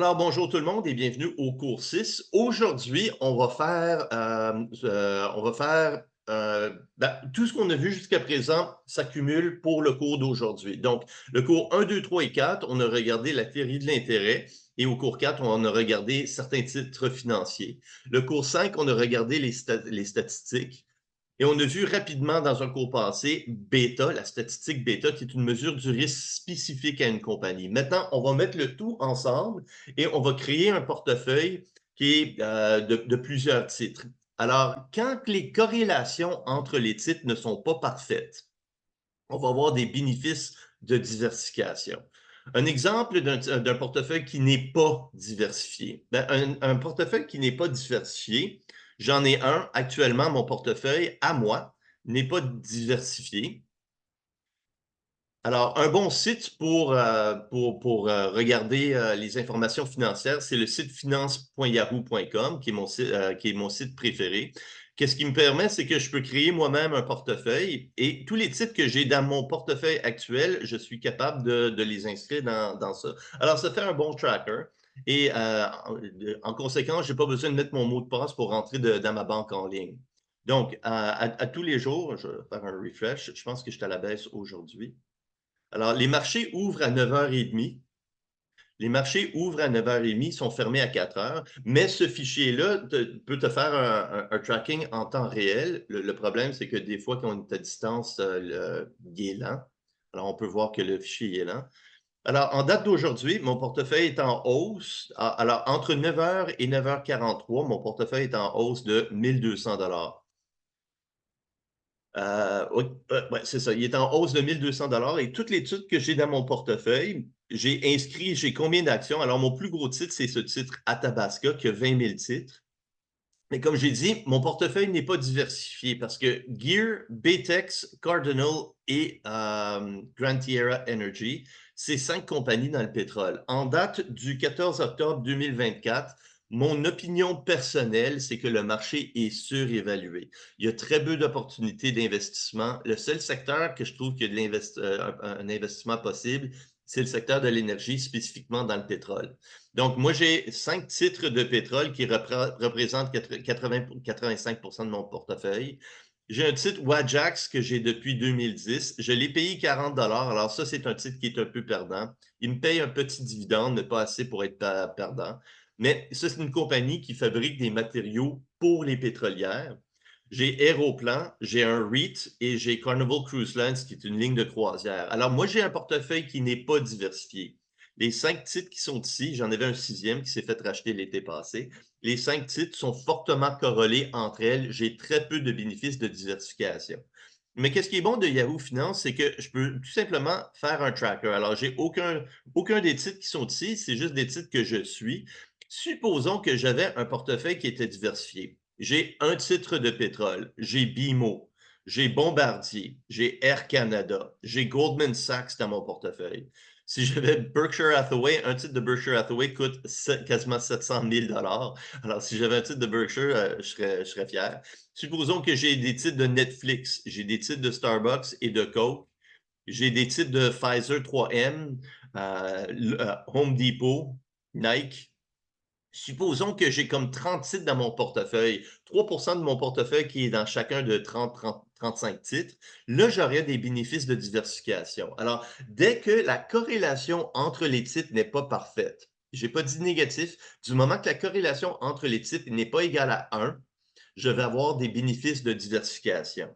Alors, bonjour tout le monde et bienvenue au cours 6. Aujourd'hui, tout ce qu'on a vu jusqu'à présent s'accumule pour le cours d'aujourd'hui. Donc, le cours 1, 2, 3 et 4, on a regardé la théorie de l'intérêt et au cours 4, on a regardé certains titres financiers. Le cours 5, on a regardé les statistiques. Et on a vu rapidement dans un cours passé bêta, la statistique bêta, qui est une mesure du risque spécifique à une compagnie. Maintenant, on va mettre le tout ensemble et on va créer un portefeuille qui est de plusieurs titres. Alors, quand les corrélations entre les titres ne sont pas parfaites, on va avoir des bénéfices de diversification. Un exemple d'un portefeuille qui n'est pas diversifié. Un portefeuille qui n'est pas diversifié, j'en ai un actuellement, mon portefeuille à moi n'est pas diversifié. Alors, un bon site pour regarder les informations financières, c'est le site finance.yahoo.com, qui est mon site préféré. Qu'est-ce qui me permet, c'est que je peux créer moi-même un portefeuille et tous les titres que j'ai dans mon portefeuille actuel, je suis capable de les inscrire dans ça. Alors, ça fait un bon tracker et en conséquence, je n'ai pas besoin de mettre mon mot de passe pour rentrer dans ma banque en ligne. Donc, à tous les jours, je vais faire un refresh. Je pense que je suis à la baisse aujourd'hui. Alors, les marchés ouvrent à 9h30. Les marchés ouvrent à 9h30, sont fermés à 4h, mais ce fichier-là peut te faire un tracking en temps réel. Le problème, c'est que des fois, quand on est à distance, il est lent. Alors, on peut voir que le fichier est lent. Alors, en date d'aujourd'hui, mon portefeuille est en hausse. Alors, entre 9h et 9h43, mon portefeuille est en hausse de 1200 $. Oui, ouais, c'est ça. Il est en hausse de 1200 $ et toutes les titres que j'ai dans mon portefeuille, j'ai combien d'actions? Alors, mon plus gros titre, c'est ce titre Athabasca qui a 20 000 titres. Mais comme j'ai dit, mon portefeuille n'est pas diversifié parce que Gear, Baytex, Cardinal et Grand Tierra Energy, c'est 5 compagnies dans le pétrole. En date du 14 octobre 2024, mon opinion personnelle, c'est que le marché est surévalué. Il y a très peu d'opportunités d'investissement. Le seul secteur que je trouve qu'il y a un investissement possible, c'est le secteur de l'énergie, spécifiquement dans le pétrole. Donc, moi, j'ai 5 titres de pétrole qui représentent 85 de mon portefeuille. J'ai un titre Wajax que j'ai depuis 2010. Je l'ai payé 40 $. Alors, ça, c'est un titre qui est un peu perdant. Il me paye un petit dividende, mais pas assez pour être perdant. Mais ça, c'est une compagnie qui fabrique des matériaux pour les pétrolières. J'ai Aéroplan, j'ai un REIT et j'ai Carnival Cruise Lines, qui est une ligne de croisière. Alors, moi, j'ai un portefeuille qui n'est pas diversifié. Les 5 titres qui sont ici, j'en avais un sixième qui s'est fait racheter l'été passé. Les 5 titres sont fortement corrélés entre elles. J'ai très peu de bénéfices de diversification. Mais qu'est-ce qui est bon de Yahoo Finance, c'est que je peux tout simplement faire un tracker. Alors, j'ai aucun des titres qui sont ici, c'est juste des titres que je suis. Supposons que j'avais un portefeuille qui était diversifié. J'ai un titre de pétrole, j'ai BMO, j'ai Bombardier, j'ai Air Canada, j'ai Goldman Sachs dans mon portefeuille. Si j'avais Berkshire Hathaway, un titre de Berkshire Hathaway coûte quasiment 700 000 $. Alors, si j'avais un titre de Berkshire, je serais fier. Supposons que j'ai des titres de Netflix, j'ai des titres de Starbucks et de Coke, j'ai des titres de Pfizer 3M, Home Depot, Nike. Supposons que j'ai comme 30 titres dans mon portefeuille, 3 de mon portefeuille qui est dans chacun de 35 titres. Là, j'aurais des bénéfices de diversification. Alors, dès que la corrélation entre les titres n'est pas parfaite, j'ai pas dit négatif, du moment que la corrélation entre les titres n'est pas égale à 1, je vais avoir des bénéfices de diversification.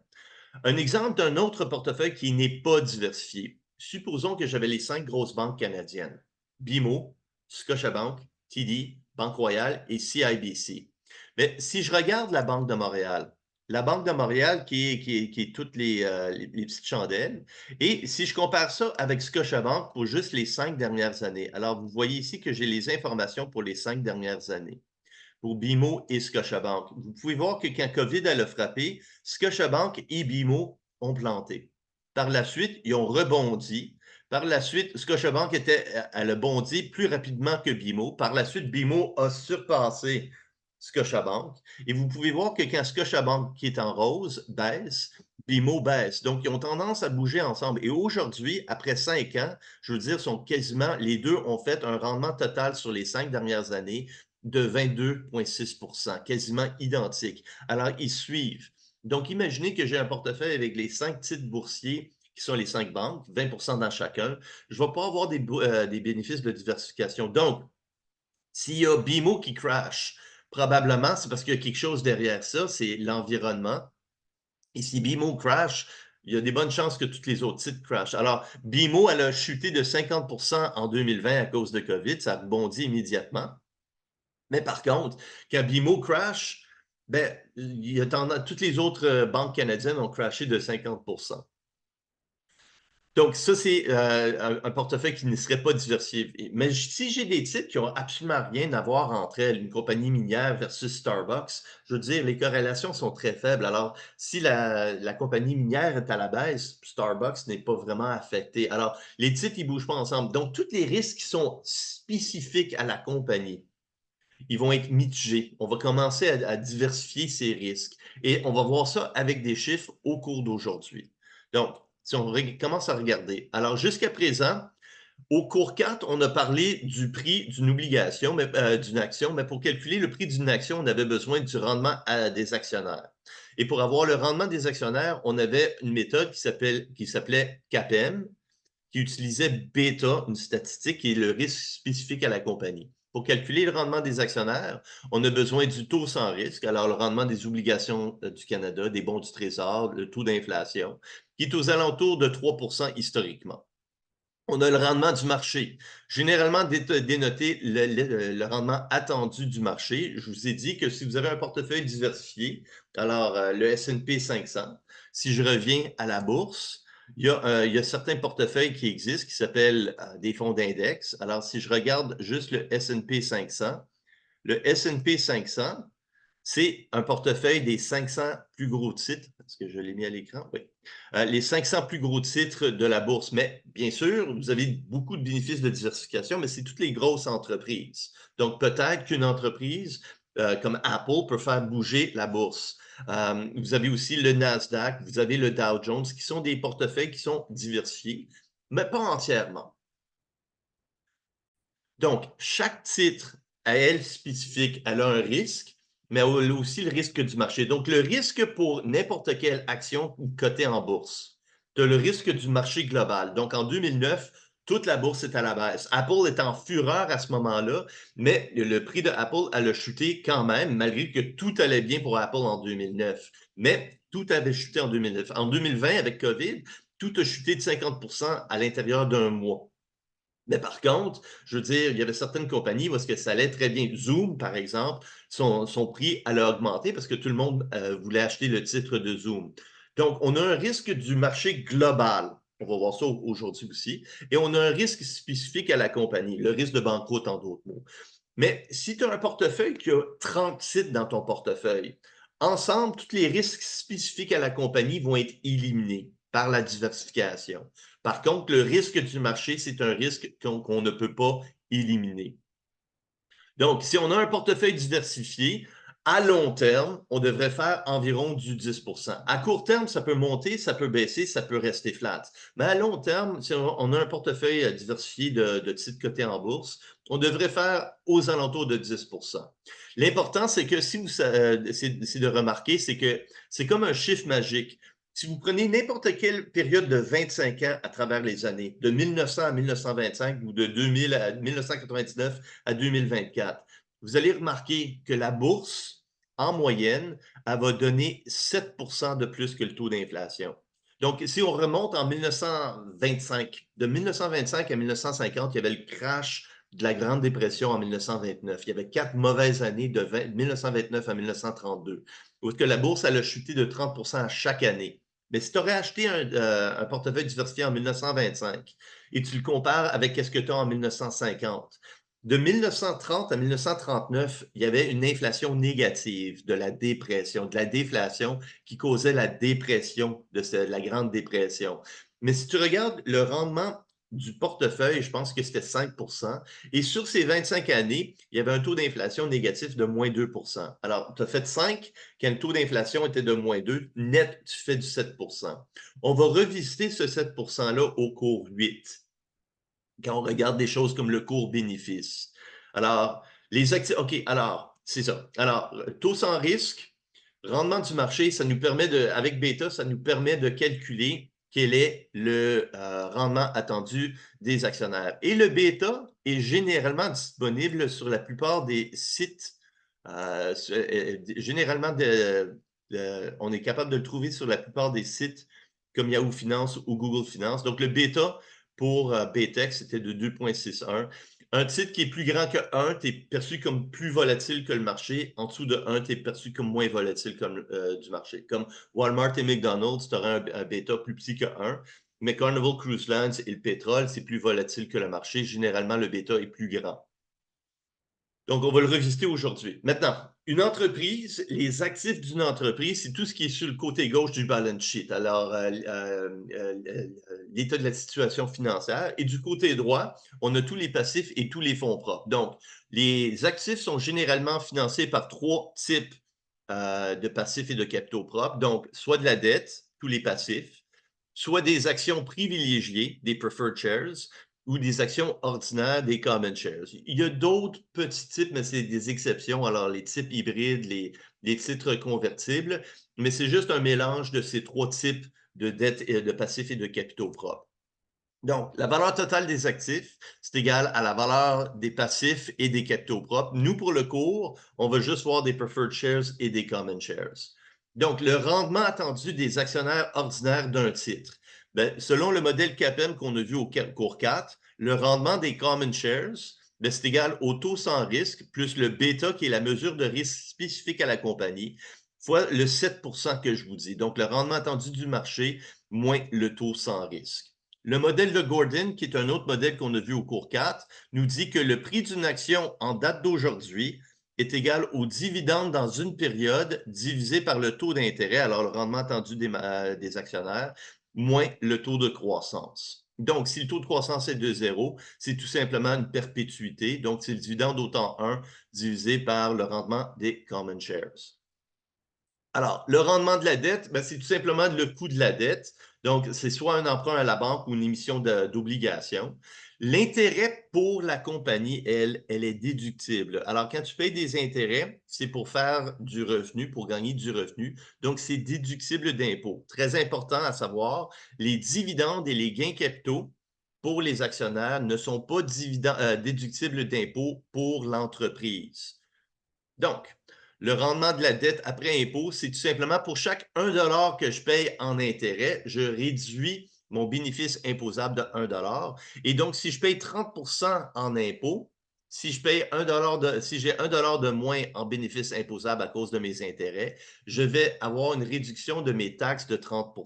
Un exemple d'un autre portefeuille qui n'est pas diversifié. Supposons que j'avais les 5 grosses banques canadiennes. BMO, Scotiabank, TD, Banque Royale et CIBC. Mais si je regarde la Banque de Montréal qui est toutes les petites chandelles, et si je compare ça avec Scotiabank pour juste les 5 dernières années, alors vous voyez ici que j'ai les informations pour les 5 dernières années pour BMO et Scotiabank. Vous pouvez voir que quand COVID a frappé, Scotiabank et BMO ont planté. Par la suite, ils ont rebondi. Par la suite, Scotiabank elle a bondi plus rapidement que BMO. Par la suite, BMO a surpassé Scotiabank. Et vous pouvez voir que quand Scotiabank, qui est en rose, baisse, BMO baisse. Donc, ils ont tendance à bouger ensemble. Et aujourd'hui, après 5 ans, je veux dire, sont quasiment, les deux ont fait un rendement total sur les 5 dernières années de 22,6 quasiment identique. Alors, ils suivent. Donc, imaginez que j'ai un portefeuille avec les 5 titres boursiers qui sont les 5 banques, 20 dans chacun. Je ne vais pas avoir des bénéfices de diversification. Donc, s'il y a BMO qui crash, probablement, c'est parce qu'il y a quelque chose derrière ça, c'est l'environnement. Et si BMO crash, il y a des bonnes chances que tous les autres titres crashent. Alors, BMO, elle a chuté de 50 en 2020 à cause de COVID, ça a rebondi immédiatement. Mais par contre, quand BMO crash, ben, il y a toutes les autres banques canadiennes ont crashé de 50. Donc, ça, c'est un portefeuille qui ne serait pas diversifié. Mais si j'ai des titres qui n'ont absolument rien à voir entre elles, une compagnie minière versus Starbucks, je veux dire, les corrélations sont très faibles. Alors, si la compagnie minière est à la baisse, Starbucks n'est pas vraiment affecté. Alors, les titres, ils ne bougent pas ensemble. Donc, tous les risques qui sont spécifiques à la compagnie, ils vont être mitigés. On va commencer à diversifier ces risques. Et on va voir ça avec des chiffres au cours d'aujourd'hui. Donc, si on commence à regarder. Alors, jusqu'à présent, au cours 4, on a parlé du prix d'une obligation, d'une action, mais pour calculer le prix d'une action, on avait besoin du rendement des actionnaires. Et pour avoir le rendement des actionnaires, on avait une méthode qui s'appelait CAPM, qui utilisait bêta, une statistique qui est le risque spécifique à la compagnie. Pour calculer le rendement des actionnaires, on a besoin du taux sans risque, alors le rendement des obligations du Canada, des bons du Trésor, le taux d'inflation, qui est aux alentours de 3 historiquement. On a le rendement du marché, généralement dénoté le rendement attendu du marché. Je vous ai dit que si vous avez un portefeuille diversifié, alors le S&P 500, si je reviens à la bourse, il y a certains portefeuilles qui existent qui s'appellent des fonds d'index. Alors, si je regarde juste le S&P 500, c'est un portefeuille des 500 plus gros titres. Est-ce que je l'ai mis à l'écran? Oui. Les 500 plus gros titres de la bourse. Mais bien sûr, vous avez beaucoup de bénéfices de diversification, mais c'est toutes les grosses entreprises. Donc, peut-être qu'une entreprise comme Apple peut faire bouger la bourse. Vous avez aussi le Nasdaq, vous avez le Dow Jones, qui sont des portefeuilles qui sont diversifiés, mais pas entièrement. Donc, chaque titre à elle spécifique, elle a un risque, mais elle a aussi le risque du marché. Donc, le risque pour n'importe quelle action cotée en bourse, tu as le risque du marché global. Donc, en 2009, toute la bourse est à la baisse. Apple est en fureur à ce moment-là, mais le prix de Apple, elle a chuté quand même, malgré que tout allait bien pour Apple en 2009. Mais tout avait chuté en 2009. En 2020, avec COVID, tout a chuté de 50 à l'intérieur d'un mois. Mais par contre, je veux dire, il y avait certaines compagnies où est-ce que ça allait très bien. Zoom, par exemple, son prix allait augmenter parce que tout le monde voulait acheter le titre de Zoom. Donc, on a un risque du marché global. On va voir ça aujourd'hui aussi. Et on a un risque spécifique à la compagnie, le risque de banqueroute, en d'autres mots. Mais si tu as un portefeuille qui a 30 titres dans ton portefeuille, ensemble, tous les risques spécifiques à la compagnie vont être éliminés par la diversification. Par contre, le risque du marché, c'est un risque qu'on ne peut pas éliminer. Donc, si on a un portefeuille diversifié, à long terme, on devrait faire environ du 10 À court terme, ça peut monter, ça peut baisser, ça peut rester flat. Mais à long terme, si on a un portefeuille diversifié de titres cotés en bourse, on devrait faire aux alentours de 10 L'important, c'est que si vous, c'est de remarquer, c'est que c'est comme un chiffre magique. Si vous prenez n'importe quelle période de 25 ans à travers les années, de 1900 à 1925 ou de 2000 à 1999 à 2024, vous allez remarquer que la bourse, en moyenne, elle va donner 7 de plus que le taux d'inflation. Donc, si on remonte en 1925, de 1925 à 1950, il y avait le crash de la Grande Dépression en 1929. Il y avait 4 mauvaises années de 1929 à 1932, où que la bourse elle a chuté de 30 à chaque année. Mais si tu aurais acheté un portefeuille diversifié en 1925 et tu le compares avec ce que tu as en 1950, de 1930 à 1939, il y avait une inflation négative, de la dépression, de la déflation qui causait la dépression de la Grande Dépression. Mais si tu regardes le rendement du portefeuille, je pense que c'était 5 et sur ces 25 années, il y avait un taux d'inflation négatif de moins 2 Alors, tu as fait 5 quand le taux d'inflation était de moins 2, net, tu fais du 7 On va revisiter ce 7 là au cours 8 quand on regarde des choses comme le cours bénéfice. Alors, les actifs, OK, alors, c'est ça. Alors, taux sans risque, rendement du marché, ça nous permet de, avec bêta, ça nous permet de calculer quel est le rendement attendu des actionnaires. Et le bêta est généralement disponible sur la plupart des sites. Généralement, on est capable de le trouver sur la plupart des sites comme Yahoo Finance ou Google Finance. Donc, le bêta, pour BTEX, c'était de 2,61. Un titre qui est plus grand que 1, tu es perçu comme plus volatile que le marché. En dessous de 1, tu es perçu comme moins volatile comme, du marché. Comme Walmart et McDonald's, tu aurais un bêta plus petit que 1. Mais Carnival Cruise Lines et le pétrole, c'est plus volatile que le marché. Généralement, le bêta est plus grand. Donc, on va le revisiter aujourd'hui. Maintenant, une entreprise, les actifs d'une entreprise, c'est tout ce qui est sur le côté gauche du balance sheet. Alors, l'état de la situation financière. Et du côté droit, on a tous les passifs et tous les fonds propres. Donc, les actifs sont généralement financés par 3 types de passifs et de capitaux propres. Donc, soit de la dette, tous les passifs, soit des actions privilégiées, des preferred shares, ou des actions ordinaires, des common shares. Il y a d'autres petits types, mais c'est des exceptions. Alors, les types hybrides, les titres convertibles, mais c'est juste un mélange de ces 3 types de dettes, de passifs et de capitaux propres. Donc, la valeur totale des actifs, c'est égal à la valeur des passifs et des capitaux propres. Nous, pour le cours, on va juste voir des preferred shares et des common shares. Donc, le rendement attendu des actionnaires ordinaires d'un titre. Bien, selon le modèle CAPM qu'on a vu au cours 4, le rendement des common shares, bien, c'est égal au taux sans risque plus le bêta, qui est la mesure de risque spécifique à la compagnie, fois le 7 que je vous dis. Donc, le rendement attendu du marché moins le taux sans risque. Le modèle de Gordon, qui est un autre modèle qu'on a vu au cours 4, nous dit que le prix d'une action en date d'aujourd'hui est égal au dividende dans une période divisé par le taux d'intérêt, alors le rendement attendu des actionnaires, moins le taux de croissance. Donc, si le taux de croissance est de 0, c'est tout simplement une perpétuité. Donc, c'est le dividende au temps 1 divisé par le rendement des common shares. Alors, le rendement de la dette, ben, c'est tout simplement le coût de la dette. Donc, c'est soit un emprunt à la banque ou une émission d'obligation. L'intérêt pour la compagnie, elle est déductible. Alors, quand tu payes des intérêts, c'est pour faire du revenu, pour gagner du revenu. Donc, c'est déductible d'impôt. Très important à savoir, les dividendes et les gains capitaux pour les actionnaires ne sont pas déductibles d'impôt pour l'entreprise. Donc, le rendement de la dette après impôt, c'est tout simplement pour chaque 1 que je paye en intérêt, je réduis mon bénéfice imposable de 1 Et donc, si je paye 30 en impôt, si je paye si j'ai 1 de moins en bénéfice imposable à cause de mes intérêts, je vais avoir une réduction de mes taxes de 30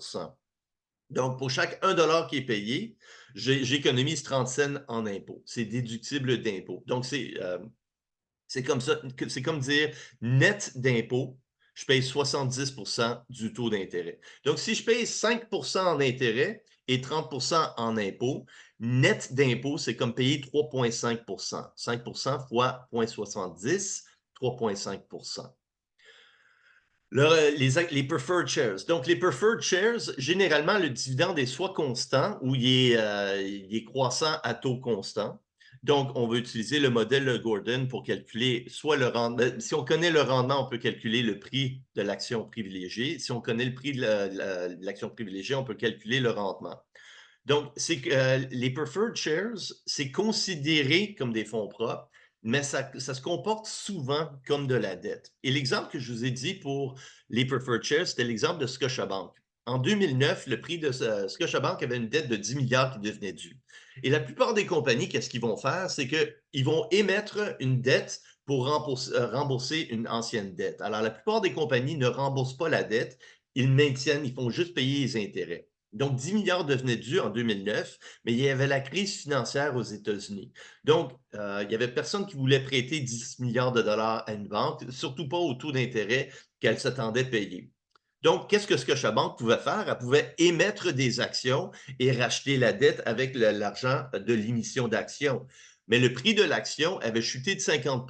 Donc, pour chaque 1 qui est payé, j'économise 30 cents en impôt. C'est déductible d'impôt. Donc, c'est comme ça, c'est comme dire net d'impôt, je paye 70 du taux d'intérêt. Donc, si je paye 5 en intérêt et 30 en impôt, net d'impôt, c'est comme payer 3,5 5 fois 0,70, 3,5 les preferred shares. Donc, les preferred shares, généralement, le dividende est soit constant ou il est croissant à taux constant. Donc, on va utiliser le modèle Gordon pour calculer soit le rendement. Si on connaît le rendement, on peut calculer le prix de l'action privilégiée. Si on connaît le prix de l'action privilégiée, on peut calculer le rendement. Donc, les preferred shares, c'est considéré comme des fonds propres, mais ça se comporte souvent comme de la dette. Et l'exemple que je vous ai dit pour les preferred shares, c'était l'exemple de Scotiabank. En 2009, le prix de Scotiabank avait une dette de 10 milliards qui devenait due. Et la plupart des compagnies, qu'est-ce qu'ils vont faire? C'est qu'ils vont émettre une dette pour rembourser une ancienne dette. Alors, la plupart des compagnies ne remboursent pas la dette, ils maintiennent, ils font juste payer les intérêts. Donc, 10 milliards devenaient dus en 2009, mais il y avait la crise financière aux États-Unis. Donc, il n'y avait personne qui voulait prêter 10 milliards de dollars à une banque, surtout pas au taux d'intérêt qu'elle s'attendait payer. Donc, qu'est-ce que Scotiabank pouvait faire? Elle pouvait émettre des actions et racheter la dette avec l'argent de l'émission d'actions. Mais le prix de l'action avait chuté de 50.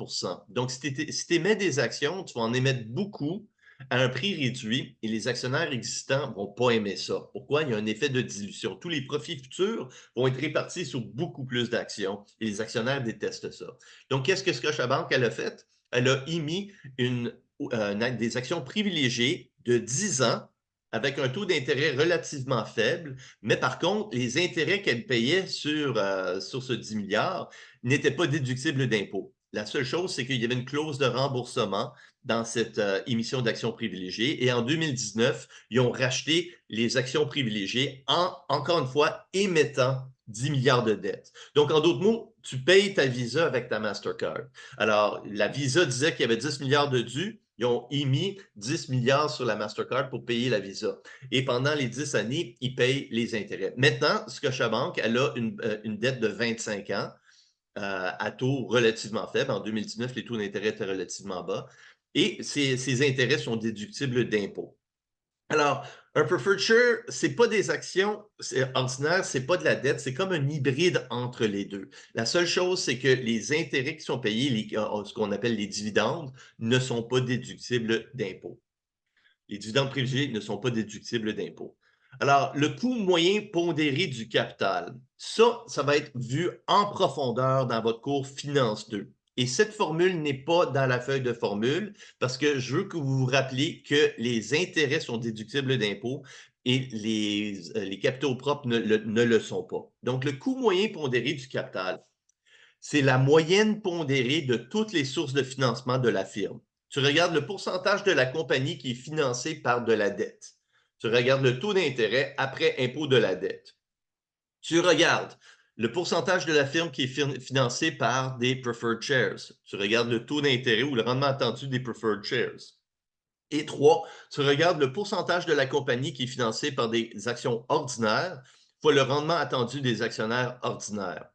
Donc, si tu émets des actions, tu vas en émettre beaucoup à un prix réduit et les actionnaires existants ne vont pas aimer ça. Pourquoi? Il y a un effet de dilution. Tous les profits futurs vont être répartis sur beaucoup plus d'actions et les actionnaires détestent ça. Donc, qu'est-ce que Scotiabank elle a fait? Elle a émis des actions privilégiées de 10 ans avec un taux d'intérêt relativement faible, mais par contre, les intérêts qu'elle payait sur ce 10 milliards n'étaient pas déductibles d'impôts. La seule chose, c'est qu'il y avait une clause de remboursement dans cette émission d'actions privilégiées. Et en 2019, ils ont racheté les actions privilégiées en, encore une fois, émettant 10 milliards de dettes. Donc, en d'autres mots, tu payes ta Visa avec ta Mastercard. Alors, la Visa disait qu'il y avait 10 milliards de dus. Ils ont émis 10 milliards sur la Mastercard pour payer la Visa. Et pendant les 10 années, ils payent les intérêts. Maintenant, Scotiabank, elle a une dette de 25 ans à taux relativement faible. En 2019, les taux d'intérêt étaient relativement bas. Et ces intérêts sont déductibles d'impôts. Alors, un preferred share, c'est pas des actions ordinaires, c'est pas de la dette, c'est comme un hybride entre les deux. La seule chose, c'est que les intérêts qui sont payés, ce qu'on appelle les dividendes, ne sont pas déductibles d'impôts. Les dividendes privilégiés ne sont pas déductibles d'impôts. Alors, le coût moyen pondéré du capital, ça va être vu en profondeur dans votre cours Finance 2. Et cette formule n'est pas dans la feuille de formule parce que je veux que vous vous rappeliez que les intérêts sont déductibles d'impôts et les capitaux propres ne le sont pas. Donc, le coût moyen pondéré du capital, c'est la moyenne pondérée de toutes les sources de financement de la firme. Tu regardes le pourcentage de la compagnie qui est financée par de la dette. Tu regardes le taux d'intérêt après impôt de la dette. Tu regardes le pourcentage de la firme qui est financée par des preferred shares. Tu regardes le taux d'intérêt ou le rendement attendu des preferred shares. Et trois, tu regardes le pourcentage de la compagnie qui est financée par des actions ordinaires fois le rendement attendu des actionnaires ordinaires.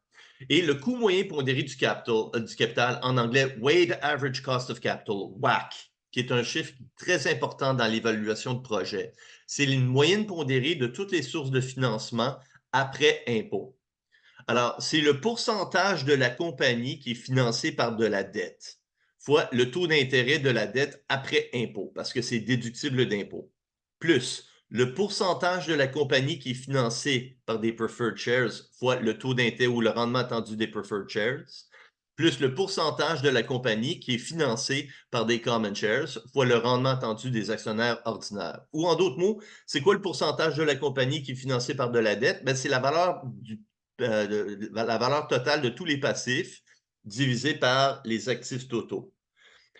Et le coût moyen pondéré du capital, en anglais, Weighted Average Cost of Capital, WACC, qui est un chiffre très important dans l'évaluation de projet. C'est une moyenne pondérée de toutes les sources de financement après impôt. Alors, c'est le pourcentage de la compagnie qui est financée par de la dette, fois le taux d'intérêt de la dette après impôt, parce que c'est déductible d'impôt, plus le pourcentage de la compagnie qui est financée par des preferred shares, fois le taux d'intérêt ou le rendement attendu des preferred shares, plus le pourcentage de la compagnie qui est financée par des common shares, fois le rendement attendu des actionnaires ordinaires. Ou en d'autres mots, c'est quoi le pourcentage de la compagnie qui est financée par de la dette? Ben, c'est la valeur la valeur totale de tous les passifs divisé par les actifs totaux.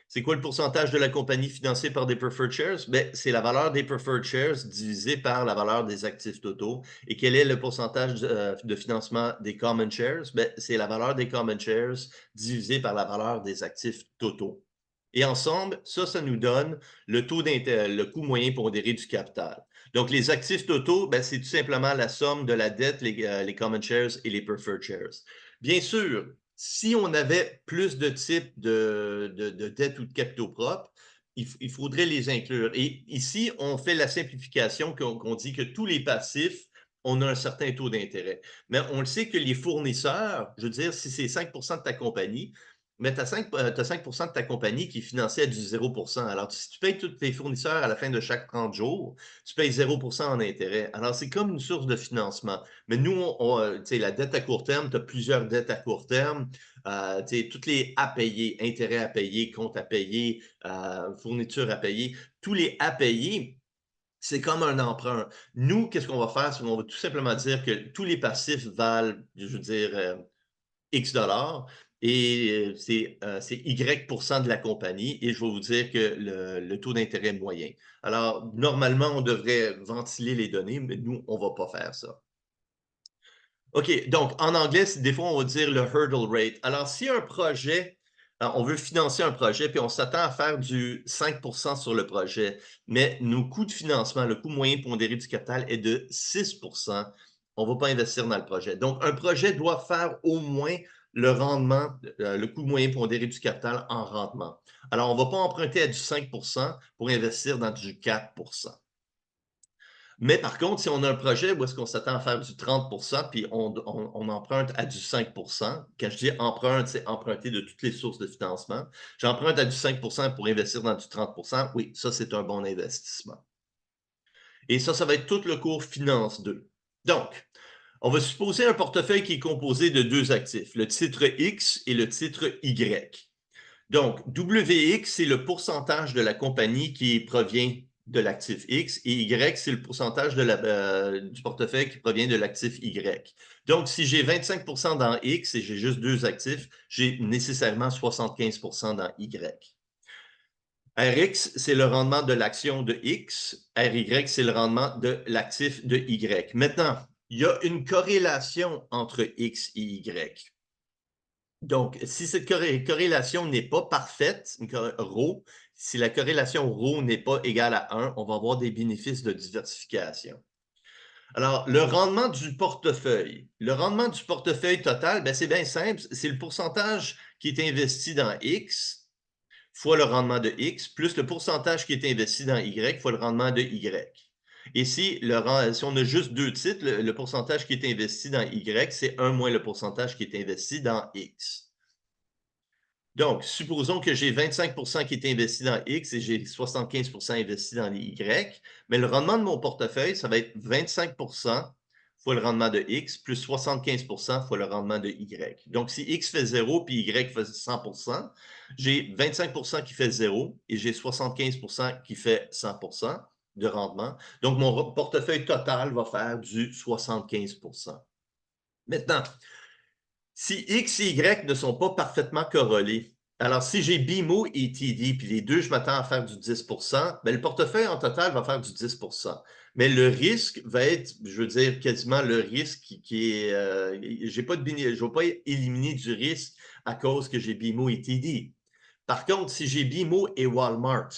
C'est quoi le pourcentage de la compagnie financée par des preferred shares? Ben, c'est la valeur des preferred shares divisée par la valeur des actifs totaux. Et quel est le pourcentage de financement des common shares? Ben, c'est la valeur des common shares divisée par la valeur des actifs totaux. Et ensemble, ça nous donne le coût moyen pondéré du capital. Donc, les actifs totaux, ben, c'est tout simplement la somme de la dette, les common shares et les preferred shares. Bien sûr, si on avait plus de types de dettes ou de capitaux propres, il faudrait les inclure. Et ici, on fait la simplification qu'on dit que tous les passifs, on a un certain taux d'intérêt. Mais on le sait que les fournisseurs, je veux dire, si c'est 5 de ta compagnie, mais tu as 5 de ta compagnie qui est financée à du 0. Alors, si tu payes tous tes fournisseurs à la fin de chaque 30 jours, tu payes 0 en intérêt. Alors, c'est comme une source de financement. Mais nous, la dette à court terme, tu as plusieurs dettes à court terme. Toutes les à payer, intérêts à payer, comptes à payer, fournitures à payer, tous les à payer, c'est comme un emprunt. Nous, qu'est-ce qu'on va faire? C'est qu'on va tout simplement dire que tous les passifs valent, je veux dire, X dollars et c'est Y% de la compagnie et je vais vous dire que le taux d'intérêt est moyen. Alors, normalement, on devrait ventiler les données, mais nous, on ne va pas faire ça. OK, donc en anglais, des fois, on va dire le hurdle rate. Alors, si un projet, on veut financer un projet, puis on s'attend à faire du 5 sur le projet, mais nos coûts de financement, le coût moyen pondéré du capital est de 6 on ne va pas investir dans le projet. Donc, un projet doit faire au moins le rendement, le coût moyen pondéré du capital en rendement. Alors, on ne va pas emprunter à du 5 pour investir dans du 4 Mais par contre, si on a un projet où est-ce qu'on s'attend à faire du 30 puis on emprunte à du 5 quand je dis emprunte, c'est emprunter de toutes les sources de financement. J'emprunte à du 5 pour investir dans du 30 oui, ça, c'est un bon investissement. Et ça va être tout le cours Finance 2. Donc, on va supposer un portefeuille qui est composé de deux actifs, le titre X et le titre Y. Donc, WX, c'est le pourcentage de la compagnie qui provient de l'actif X et Y, c'est le pourcentage du portefeuille qui provient de l'actif Y. Donc, si j'ai 25 dans X et j'ai juste deux actifs, j'ai nécessairement 75 dans Y. RX, c'est le rendement de l'action de X. RY, c'est le rendement de l'actif de Y. Maintenant, il y a une corrélation entre X et Y. Donc, si cette corrélation n'est pas parfaite, ρ, si la corrélation ρ n'est pas égale à 1, on va avoir des bénéfices de diversification. Alors, le rendement du portefeuille. Le rendement du portefeuille total, c'est bien simple, c'est le pourcentage qui est investi dans X fois le rendement de X, plus le pourcentage qui est investi dans Y fois le rendement de Y. Et si on a juste deux titres, le pourcentage qui est investi dans Y, c'est 1 moins le pourcentage qui est investi dans X. Donc, supposons que j'ai 25 qui est investi dans X et j'ai 75 investi dans les Y, mais le rendement de mon portefeuille, ça va être 25 fois le rendement de X plus 75 fois le rendement de Y. Donc, si X fait 0 puis Y fait 100 j'ai 25 qui fait 0 et j'ai 75 qui fait 100 de rendement. Donc, mon portefeuille total va faire du 75 Maintenant, si X et Y ne sont pas parfaitement corrélés, alors si j'ai BMO et TD, puis les deux, je m'attends à faire du 10 le portefeuille en total va faire du 10 mais le risque va être, je veux dire, quasiment le risque qui est... je ne vais pas éliminer du risque à cause que j'ai BMO et TD. Par contre, si j'ai BMO et Walmart,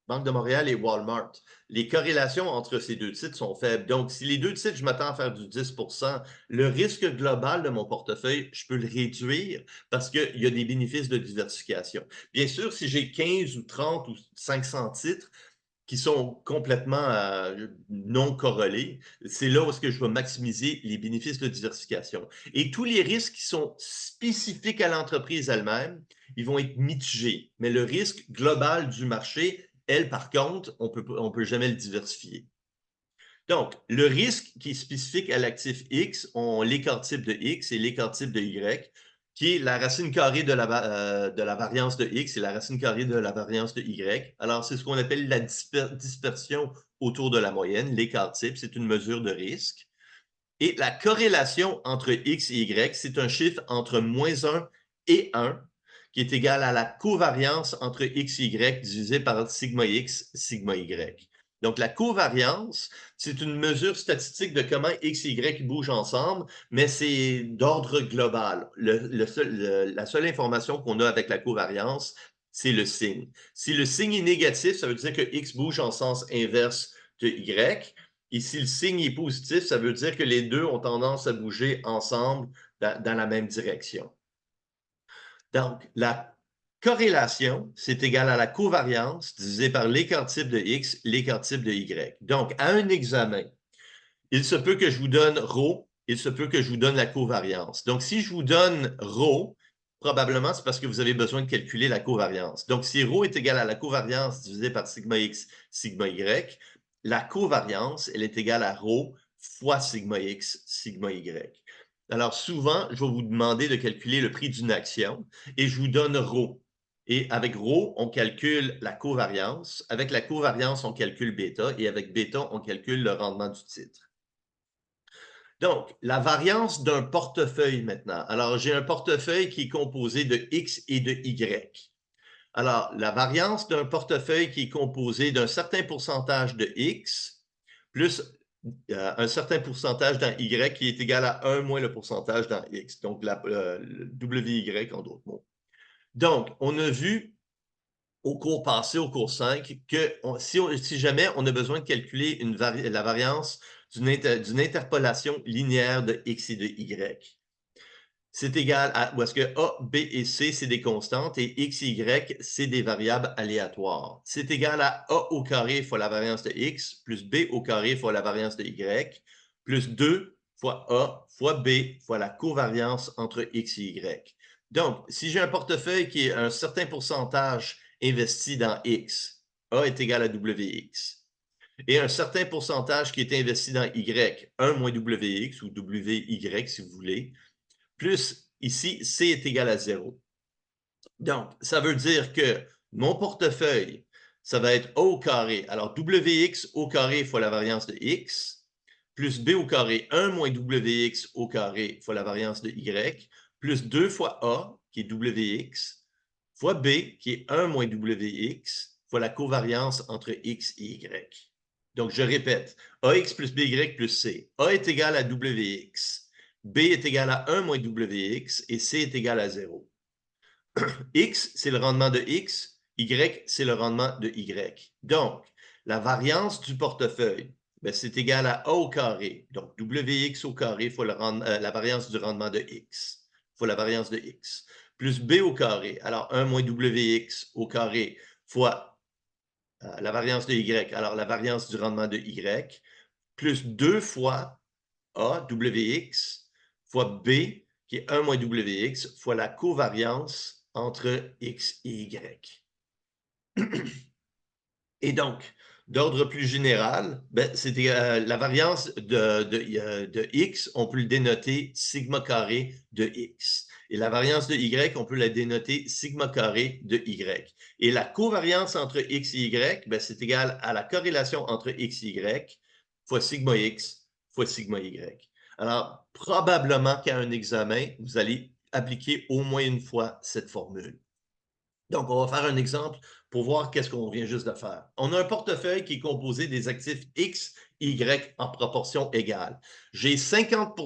Banque de Montréal et Walmart, les corrélations entre ces deux titres sont faibles. Donc, si les deux titres, je m'attends à faire du 10 le risque global de mon portefeuille, je peux le réduire parce qu'il y a des bénéfices de diversification. Bien sûr, si j'ai 15 ou 30 ou 500 titres qui sont complètement non corrélés, c'est là où est-ce que je vais maximiser les bénéfices de diversification. Et tous les risques qui sont spécifiques à l'entreprise elle-même, ils vont être mitigés. Mais le risque global du marché, elle, par contre, on peut jamais le diversifier. Donc, le risque qui est spécifique à l'actif X, on l'écart type de X et l'écart type de Y, qui est la racine carrée de la variance de X et la racine carrée de la variance de Y. Alors, c'est ce qu'on appelle la dispersion autour de la moyenne, l'écart type, c'est une mesure de risque. Et la corrélation entre X et Y, c'est un chiffre entre -1 et 1, qui est égal à la covariance entre X et Y divisé par sigma X, sigma Y. Donc, la covariance, c'est une mesure statistique de comment X et Y bougent ensemble, mais c'est d'ordre global. La seule information qu'on a avec la covariance, c'est le signe. Si le signe est négatif, ça veut dire que X bouge en sens inverse de Y. Et si le signe est positif, ça veut dire que les deux ont tendance à bouger ensemble dans la même direction. Donc, la corrélation, c'est égal à la covariance divisé par l'écart type de X, l'écart type de Y. Donc, à un examen, il se peut que je vous donne ρ, il se peut que je vous donne la covariance. Donc, si je vous donne ρ, probablement c'est parce que vous avez besoin de calculer la covariance. Donc, si ρ est égal à la covariance divisé par sigma X, sigma Y, la covariance, elle est égale à ρ fois sigma X, sigma Y. Alors, souvent, je vais vous demander de calculer le prix d'une action et je vous donne ρ. Et avec ρ, on calcule la covariance. Avec la covariance, on calcule bêta. Et avec bêta, on calcule le rendement du titre. Donc, la variance d'un portefeuille maintenant. Alors, j'ai un portefeuille qui est composé de X et de Y. Alors, la variance d'un portefeuille qui est composé d'un certain pourcentage de X plus un certain pourcentage dans Y qui est égal à 1 moins le pourcentage dans X. Donc, le WY en d'autres mots. Donc, on a vu au cours passé, au cours 5, que si jamais on a besoin de calculer la variance d'une interpolation linéaire de X et de Y, c'est égal à, où est-ce que A, B et C, c'est des constantes et X, Y, c'est des variables aléatoires. C'est égal à A au carré fois la variance de X, plus B au carré fois la variance de Y, plus 2 fois A fois B fois la covariance entre X et Y. Donc, si j'ai un portefeuille qui est un certain pourcentage investi dans X, A est égal à WX, et un certain pourcentage qui est investi dans Y, 1 moins WX ou WY si vous voulez, plus ici, C est égal à 0. Donc, ça veut dire que mon portefeuille, ça va être A au carré. Alors, WX au carré fois la variance de X, plus B au carré, 1 moins WX au carré fois la variance de Y, plus 2 fois A, qui est WX, fois B, qui est 1 moins WX, fois la covariance entre X et Y. Donc, je répète, AX plus BY plus C. A est égal à WX. B est égal à 1 moins WX et C est égal à 0. X, c'est le rendement de X. Y, c'est le rendement de Y. Donc, la variance du portefeuille, ben, c'est égal à A au carré. Donc, WX au carré fois la variance du rendement de X, fois la variance de X, plus B au carré. Alors, 1 moins WX au carré fois la variance de Y, alors la variance du rendement de Y, plus 2 fois A, WX, fois B, qui est 1 moins WX, fois la covariance entre X et Y. Et donc, d'ordre plus général, ben, c'était la variance de X, on peut le dénoter sigma carré de X. Et la variance de Y, on peut la dénoter sigma carré de Y. Et la covariance entre X et Y, ben, c'est égal à la corrélation entre X et Y fois sigma X fois sigma Y. Alors, probablement qu'à un examen, vous allez appliquer au moins une fois cette formule. Donc, on va faire un exemple pour voir qu'est-ce qu'on vient juste de faire. On a un portefeuille qui est composé des actifs X, Y en proportion égale. J'ai 50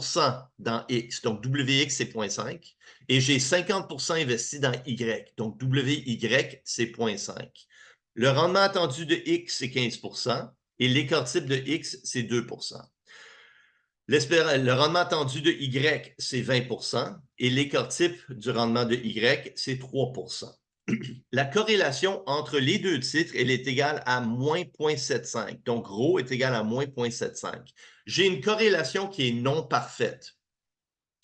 dans X, donc WX, c'est 0,5, et j'ai 50 investi dans Y, donc WY, c'est 0,5. Le rendement attendu de X, c'est 15 et l'écart type de X, c'est 2 Le rendement attendu de Y, c'est 20 et l'écart type du rendement de Y, c'est 3 La corrélation entre les deux titres, elle est égale à moins 0,75. Donc, ρ est égal à moins 0,75. J'ai une corrélation qui est non parfaite.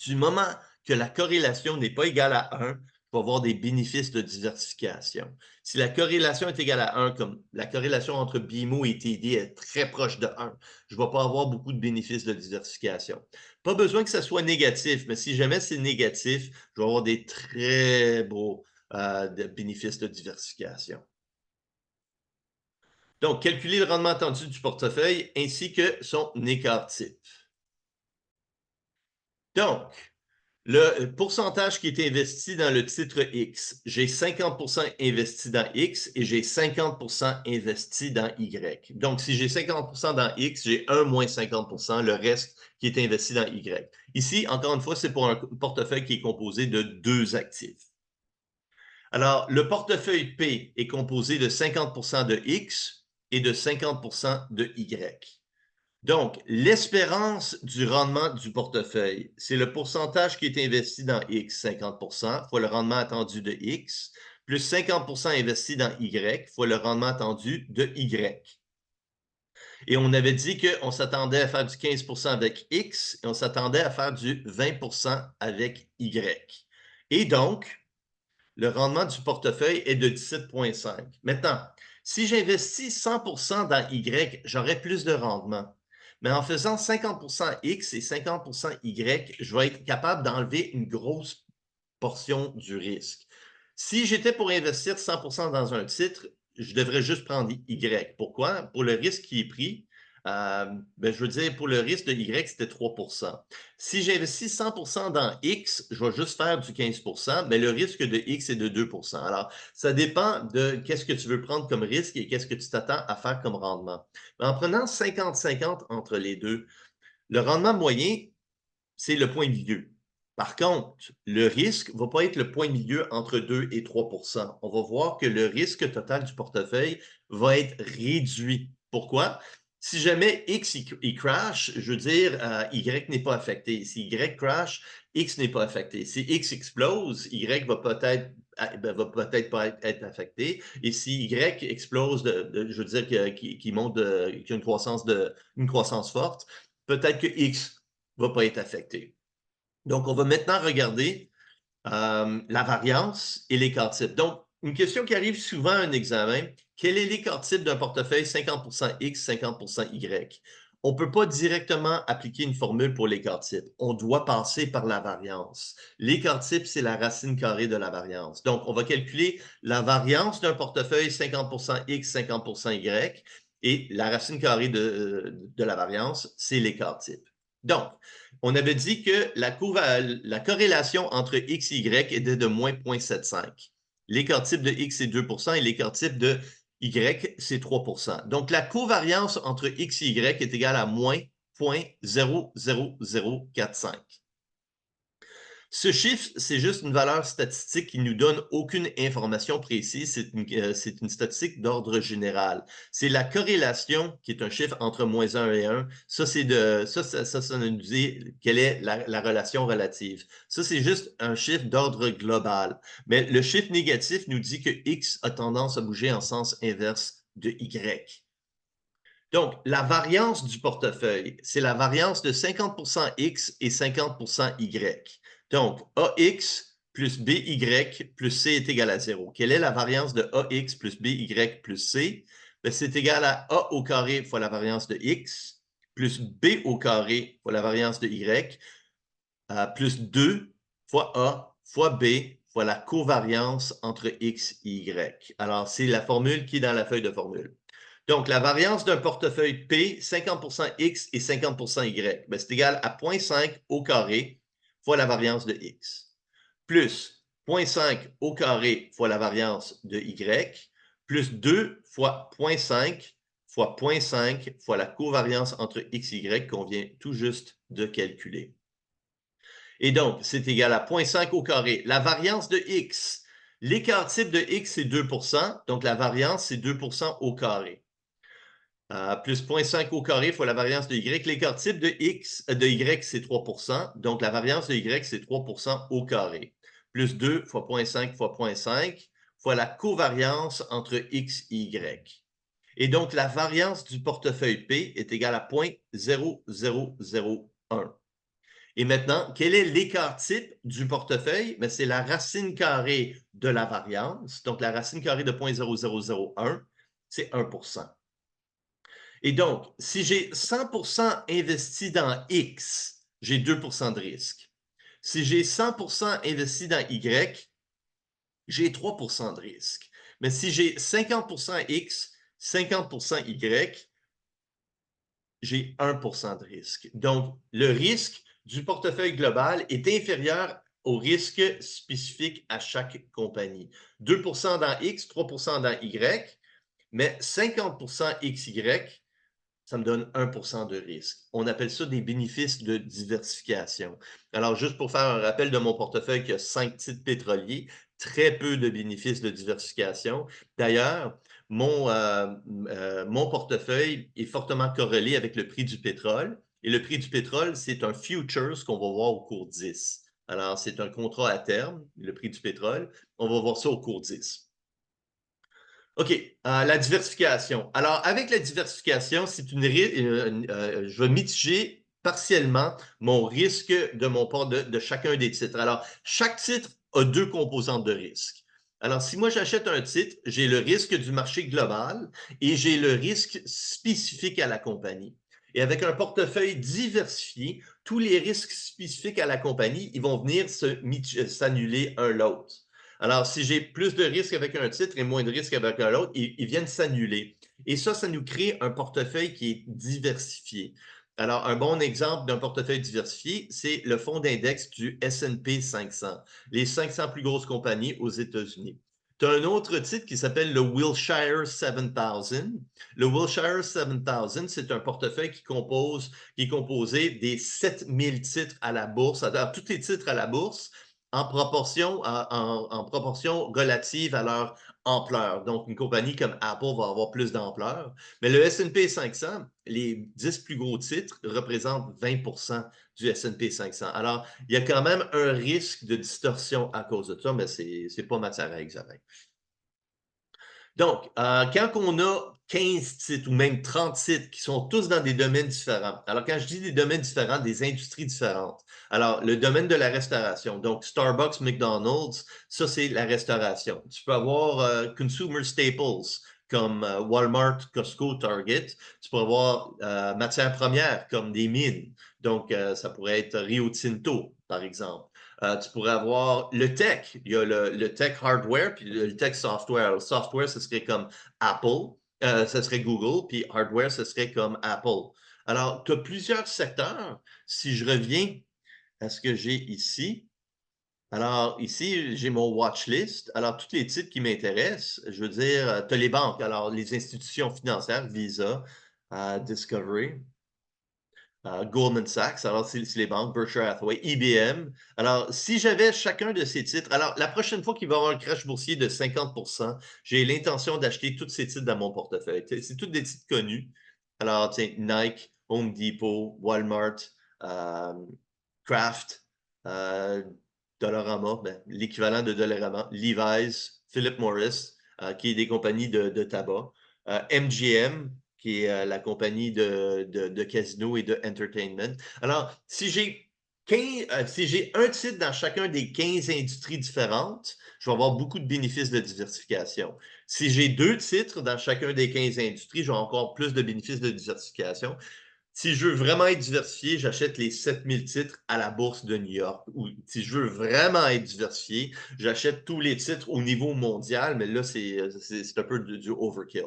Du moment que la corrélation n'est pas égale à 1, je vais avoir des bénéfices de diversification. Si la corrélation est égale à 1, comme la corrélation entre BMO et TD est très proche de 1, je ne vais pas avoir beaucoup de bénéfices de diversification. Pas besoin que ça soit négatif, mais si jamais c'est négatif, je vais avoir des très beaux de bénéfices de diversification. Donc, calculer le rendement attendu du portefeuille ainsi que son écart type. Donc, le pourcentage qui est investi dans le titre X, j'ai 50 investi dans X et j'ai 50 investi dans Y. Donc, si j'ai 50 dans X, j'ai 1 moins 50 le reste qui est investi dans Y. Ici, encore une fois, c'est pour un portefeuille qui est composé de 2 actifs. Alors, le portefeuille P est composé de 50 de X et de 50 de Y. Donc, l'espérance du rendement du portefeuille, c'est le pourcentage qui est investi dans X, 50 fois le rendement attendu de X, plus 50 investi dans Y, fois le rendement attendu de Y. Et on avait dit qu'on s'attendait à faire du 15 avec X et on s'attendait à faire du 20 avec Y. Et donc, le rendement du portefeuille est de 17,5. Maintenant, si j'investis 100 dans Y, j'aurai plus de rendement. Mais en faisant 50 X et 50 Y, je vais être capable d'enlever une grosse portion du risque. Si j'étais pour investir 100 dans un titre, je devrais juste prendre Y. Pourquoi? Pour le risque qui est pris, je veux dire, pour le risque de Y, c'était 3 Si j'investis 100 dans X, je vais juste faire du 15 mais le risque de X est de 2 Alors, ça dépend de qu'est-ce que tu veux prendre comme risque et qu'est-ce que tu t'attends à faire comme rendement. Mais en prenant 50-50 entre les deux, le rendement moyen, c'est le point milieu. Par contre, le risque ne va pas être le point milieu entre 2 et 3 On va voir que le risque total du portefeuille va être réduit. Pourquoi? Si jamais X il crash, je veux dire, Y n'est pas affecté. Si Y crash, X n'est pas affecté. Si X explose, Y va peut-être pas être affecté. Et si Y explose, je veux dire, qui monte, qui a une croissance forte, peut-être que X ne va pas être affecté. Donc, on va maintenant regarder la variance et l'écart type. Donc, une question qui arrive souvent à un examen, quel est l'écart type d'un portefeuille 50% X, 50% Y? On ne peut pas directement appliquer une formule pour l'écart type. On doit passer par la variance. L'écart type, c'est la racine carrée de la variance. Donc, on va calculer la variance d'un portefeuille 50% X, 50% Y, et la racine carrée de la variance, c'est l'écart type. Donc, on avait dit que la corrélation entre X et Y était de moins 0,75. L'écart type de X, c'est 2 et l'écart type de Y, c'est 3 Donc, la covariance entre X et Y est égale à moins 0,00045. Ce chiffre, c'est juste une valeur statistique qui nous donne aucune information précise. C'est une statistique d'ordre général. C'est la corrélation qui est un chiffre entre moins 1 et 1. Ça, ça nous dit quelle est la relation relative. Ça, c'est juste un chiffre d'ordre global. Mais le chiffre négatif nous dit que X a tendance à bouger en sens inverse de Y. Donc, la variance du portefeuille, c'est la variance de 50% X et 50% Y. Donc, AX plus BY plus C est égal à 0. Quelle est la variance de AX plus BY plus C? C'est égal à A au carré fois la variance de X plus B au carré fois la variance de Y plus 2 fois A fois B fois la covariance entre X et Y. Alors, c'est la formule qui est dans la feuille de formule. Donc, la variance d'un portefeuille P, 50% X et 50% Y, c'est égal à 0,5 au carré fois la variance de X, plus 0,5 au carré fois la variance de Y, plus 2 fois 0,5 fois 0,5 fois la covariance entre X et Y qu'on vient tout juste de calculer. Et donc, c'est égal à 0,5 au carré. La variance de X, l'écart type de X, c'est 2 donc la variance, c'est 2 au carré. Plus 0,5 au carré fois la variance de Y. L'écart type de Y, c'est 3 donc la variance de Y, c'est 3 au carré. Plus 2 fois 0,5 fois 0,5 fois la covariance entre X et Y. Et donc, la variance du portefeuille P est égale à 0,0001. Et maintenant, quel est l'écart type du portefeuille? C'est la racine carrée de la variance. Donc, la racine carrée de 0,0001, c'est 1 Et donc, si j'ai 100% investi dans X, j'ai 2 de risque. Si j'ai 100% investi dans Y, j'ai 3 de risque. Mais si j'ai 50% X, 50% Y, j'ai 1 de risque. Donc, le risque du portefeuille global est inférieur au risque spécifique à chaque compagnie. 2 dans X, 3 dans Y, mais 50% XY, ça me donne 1 de risque. On appelle ça des bénéfices de diversification. Alors, juste pour faire un rappel de mon portefeuille qui a 5 titres pétroliers, très peu de bénéfices de diversification. D'ailleurs, mon portefeuille est fortement corrélé avec le prix du pétrole. Et le prix du pétrole, c'est un futures qu'on va voir au cours 10. Alors, c'est un contrat à terme, le prix du pétrole. On va voir ça au cours 10. OK, la diversification. Alors, avec la diversification, je vais mitiger partiellement mon risque de mon port de chacun des titres. Alors, chaque titre a 2 composantes de risque. Alors, si moi j'achète un titre, j'ai le risque du marché global et j'ai le risque spécifique à la compagnie. Et avec un portefeuille diversifié, tous les risques spécifiques à la compagnie, ils vont venir s'annuler un l'autre. Alors, si j'ai plus de risques avec un titre et moins de risques avec un autre, ils viennent s'annuler. Et ça nous crée un portefeuille qui est diversifié. Alors, un bon exemple d'un portefeuille diversifié, c'est le fonds d'index du S&P 500, les 500 plus grosses compagnies aux États-Unis. Tu as un autre titre qui s'appelle le Wilshire 7000. Le Wilshire 7000, c'est un portefeuille qui est composé des 7000 titres à la bourse. Alors, tous les titres à la bourse, en proportion, en proportion relative à leur ampleur. Donc, une compagnie comme Apple va avoir plus d'ampleur. Mais le S&P 500, les 10 plus gros titres représentent 20% du S&P 500. Alors, il y a quand même un risque de distorsion à cause de ça, mais c'est pas matière à examen. Donc, quand on a 15 titres ou même 30 titres qui sont tous dans des domaines différents. Alors, quand je dis des domaines différents, des industries différentes. Alors, le domaine de la restauration, donc Starbucks, McDonald's, ça, c'est la restauration. Tu peux avoir consumer staples comme Walmart, Costco, Target. Tu peux avoir matières premières comme des mines. Donc, ça pourrait être Rio Tinto, par exemple. Tu pourrais avoir le tech. Il y a le tech hardware puis le tech software. Le software, ce serait comme Apple, ce serait Google, puis hardware, ce serait comme Apple. Alors, tu as plusieurs secteurs. Si je reviens à ce que j'ai ici, alors ici, j'ai mon watch list. Alors, tous les titres qui m'intéressent, je veux dire, tu as les banques. Alors, les institutions financières, Visa, Discovery, Goldman Sachs, alors c'est les banques, Berkshire Hathaway, IBM. Alors, si j'avais chacun de ces titres, alors la prochaine fois qu'il va y avoir un crash boursier de 50%, j'ai l'intention d'acheter tous ces titres dans mon portefeuille. C'est tous des titres connus. Alors, tiens, Nike, Home Depot, Walmart, euh, Kraft, euh, Dollarama, ben, l'équivalent de Dollarama, Levi's, Philip Morris, qui est des compagnies de tabac, MGM, qui est la compagnie de casino et de entertainment. Alors, si j'ai un titre dans chacun des 15 industries différentes, je vais avoir beaucoup de bénéfices de diversification. Si j'ai 2 titres dans chacun des 15 industries, j'ai encore plus de bénéfices de diversification. Si je veux vraiment être diversifié, j'achète les 7000 titres à la bourse de New York. Ou si je veux vraiment être diversifié, j'achète tous les titres au niveau mondial, mais là, c'est un peu du overkill.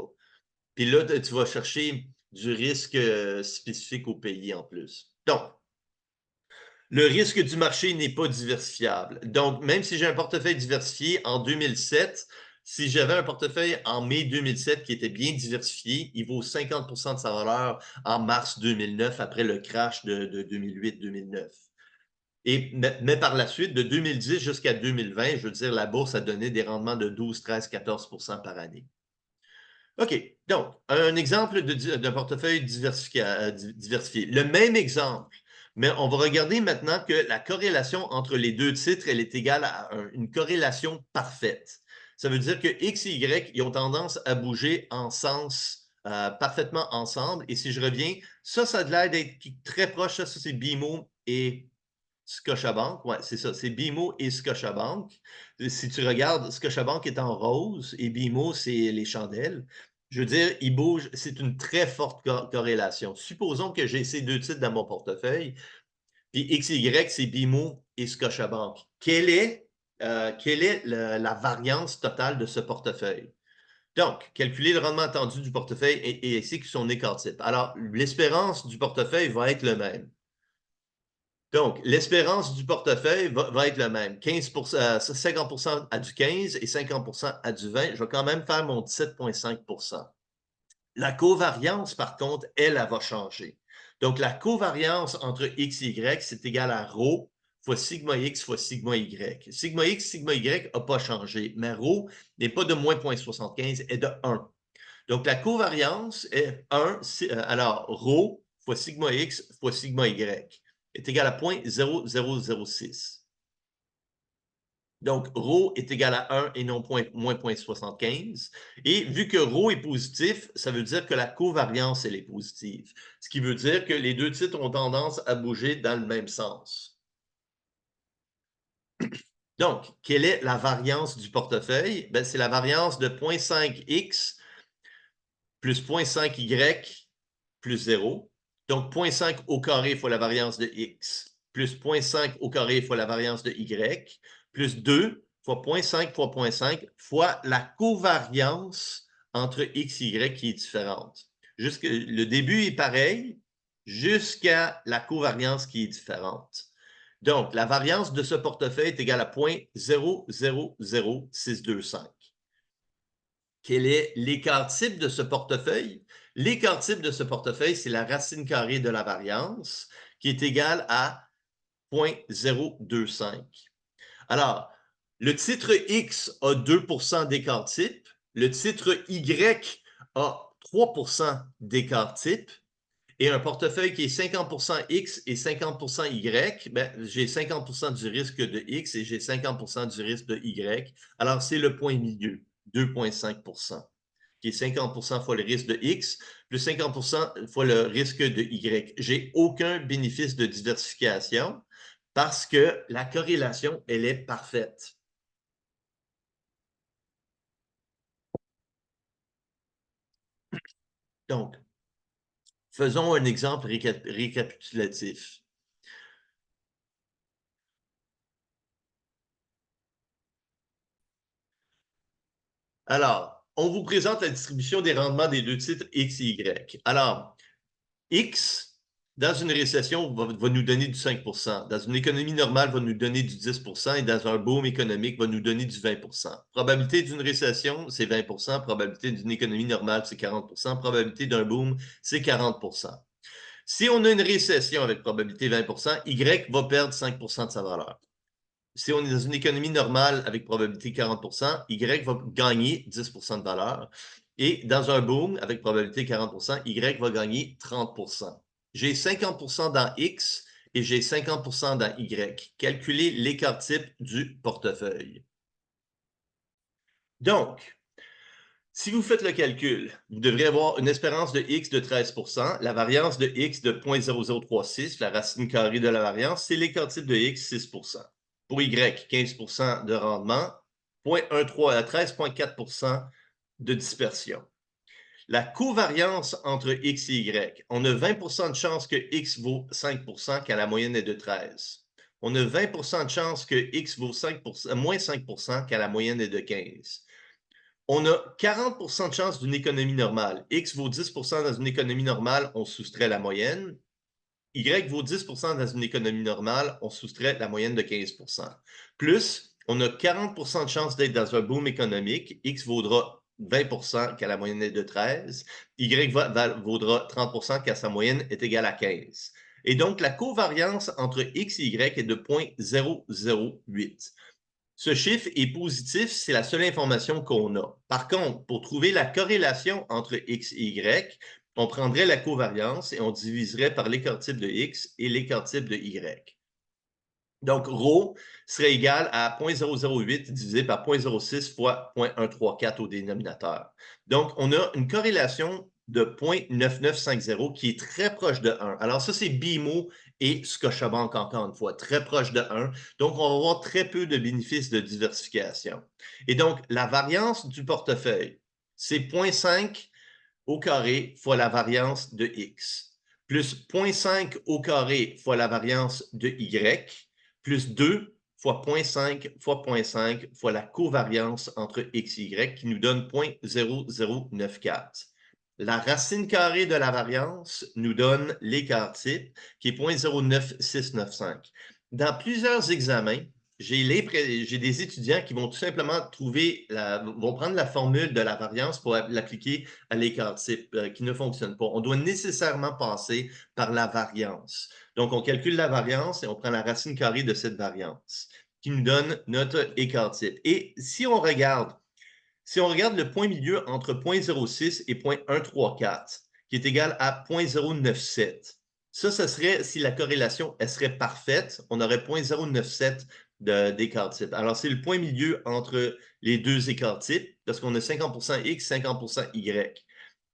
Puis là, tu vas chercher du risque spécifique au pays en plus. Donc, le risque du marché n'est pas diversifiable. Donc, même si j'ai un portefeuille diversifié en 2007, si j'avais un portefeuille en mai 2007 qui était bien diversifié, il vaut 50% de sa valeur en mars 2009 après le crash de 2008-2009. Mais par la suite, de 2010 jusqu'à 2020, je veux dire, la bourse a donné des rendements de 12, 13, 14% par année. OK. Donc, un exemple d'un portefeuille diversifié. Le même exemple, mais on va regarder maintenant que la corrélation entre les deux titres, elle est égale à une corrélation parfaite. Ça veut dire que X et Y, ils ont tendance à bouger en sens parfaitement ensemble. Et si je reviens, ça a l'air d'être très proche. Ça c'est BMO et Scotiabank, ouais, c'est ça, c'est BMO et Scotiabank. Si tu regardes, Scotiabank est en rose et BMO, c'est les chandelles. Je veux dire, ils bougent, c'est une très forte corrélation. Supposons que j'ai ces deux titres dans mon portefeuille, puis XY, c'est BMO et Scotiabank. Quelle est la variance totale de ce portefeuille? Donc, calculer le rendement attendu du portefeuille et ainsi que son écart type. Alors, l'espérance du portefeuille va être le même. Donc, l'espérance du portefeuille va être le même. 50% à du 15 et 50% à du 20. Je vais quand même faire mon 17,5%. La covariance, par contre, elle va changer. Donc, la covariance entre X et Y, c'est égal à ρ fois sigma X fois sigma Y. Sigma X, sigma Y n'a pas changé, mais ρ n'est pas de moins 0,75, est de 1. Donc, la covariance est 1, alors ρ fois sigma X fois sigma Y est égal à 0,0006. Donc, ρ est égal à 1 et non moins 0,75. Et vu que ρ est positif, ça veut dire que la covariance, elle est positive. Ce qui veut dire que les deux titres ont tendance à bouger dans le même sens. Donc, quelle est la variance du portefeuille? Ben, c'est la variance de 0,5x plus 0,5y plus 0. Donc, 0,5 au carré fois la variance de x, plus 0,5 au carré fois la variance de y, plus 2 fois 0,5 fois 0,5 fois la covariance entre x et y qui est différente. Le début est pareil jusqu'à la covariance qui est différente. Donc, la variance de ce portefeuille est égale à 0,000625. Quel est l'écart type de ce portefeuille? L'écart type de ce portefeuille, c'est la racine carrée de la variance qui est égale à 0,025. Alors, le titre X a 2 d'écart type, le titre Y a 3 d'écart type, et un portefeuille qui est 50% X et 50% Y, ben, j'ai 50% du risque de X et j'ai 50% du risque de Y. Alors, c'est le point milieu, 2,5%, qui est 50% fois le risque de X, plus 50% fois le risque de Y. J'ai aucun bénéfice de diversification parce que la corrélation, elle est parfaite. Donc, faisons un exemple récapitulatif. Alors, on vous présente la distribution des rendements des deux titres X et Y. Alors, X, dans une récession, va nous donner du 5%. Dans une économie normale, va nous donner du 10%. Et dans un boom économique, va nous donner du 20%. Probabilité d'une récession, c'est 20%. Probabilité d'une économie normale, c'est 40%. Probabilité d'un boom, c'est 40%. Si on a une récession avec probabilité 20%, Y va perdre 5% de sa valeur. Si on est dans une économie normale avec probabilité 40%, Y va gagner 10% de valeur. Et dans un boom avec probabilité 40%, Y va gagner 30%. J'ai 50% dans X et j'ai 50% dans Y. Calculez l'écart type du portefeuille. Donc, si vous faites le calcul, vous devrez avoir une espérance de X de 13%, la variance de X de 0,0036, la racine carrée de la variance, c'est l'écart type de X, 6%. Pour Y, 15% de rendement, 0,13 à 13,4% de dispersion. La covariance entre X et Y, on a 20% de chance que X vaut 5% quand la moyenne est de 13. On a 20% de chance que X vaut 5%, moins 5% quand la moyenne est de 15. On a 40% de chance d'une économie normale. X vaut 10% dans une économie normale, on soustrait la moyenne. Y vaut 10% dans une économie normale, on soustrait la moyenne de 15%. Plus, on a 40% de chance d'être dans un boom économique. X vaudra 20% quand la moyenne est de 13. Y vaudra 30% quand sa moyenne est égale à 15. Et donc, la covariance entre X et Y est de 0,008. Ce chiffre est positif, c'est la seule information qu'on a. Par contre, pour trouver la corrélation entre X et Y, on prendrait la covariance et on diviserait par l'écart type de X et l'écart type de Y. Donc, ρ serait égal à 0,008 divisé par 0,06 fois 0,134 au dénominateur. Donc, on a une corrélation de 0,9950 qui est très proche de 1. Alors, ça, c'est BMO et Scotiabank, encore une fois, très proche de 1. Donc, on va avoir très peu de bénéfices de diversification. Et donc, la variance du portefeuille, c'est 0,5 au carré fois la variance de X, plus 0,5 au carré fois la variance de Y, plus 2 fois 0,5 fois 0,5 fois la covariance entre X et Y qui nous donne 0,0094. La racine carrée de la variance nous donne l'écart type qui est 0,09695. Dans plusieurs examens, j'ai des étudiants qui vont tout simplement vont prendre la formule de la variance pour l'appliquer à l'écart type qui ne fonctionne pas. On doit nécessairement passer par la variance. Donc, on calcule la variance et on prend la racine carrée de cette variance qui nous donne notre écart type. Et si on regarde le point milieu entre 0,06 et 0,134, qui est égal à 0,097, ça serait, si la corrélation elle serait parfaite, on aurait 0,097 d'écart type. Alors, c'est le point milieu entre les deux écarts types, parce qu'on a 50% X, 50% Y.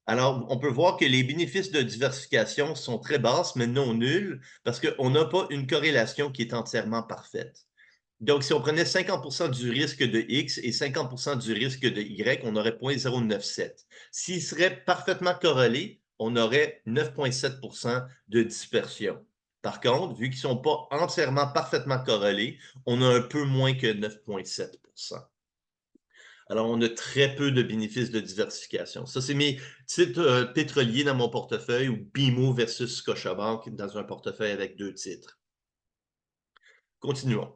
Alors, on peut voir que les bénéfices de diversification sont très basses, mais non nuls, parce qu'on n'a pas une corrélation qui est entièrement parfaite. Donc, si on prenait 50% du risque de X et 50% du risque de Y, on aurait 0,097. S'il serait parfaitement corrélé, on aurait 9,7% de dispersion. Par contre, vu qu'ils ne sont pas entièrement parfaitement corrélés, on a un peu moins que 9,7%. Alors, on a très peu de bénéfices de diversification. Ça, c'est mes titres pétroliers dans mon portefeuille ou BMO versus Scotiabank dans un portefeuille avec deux titres. Continuons.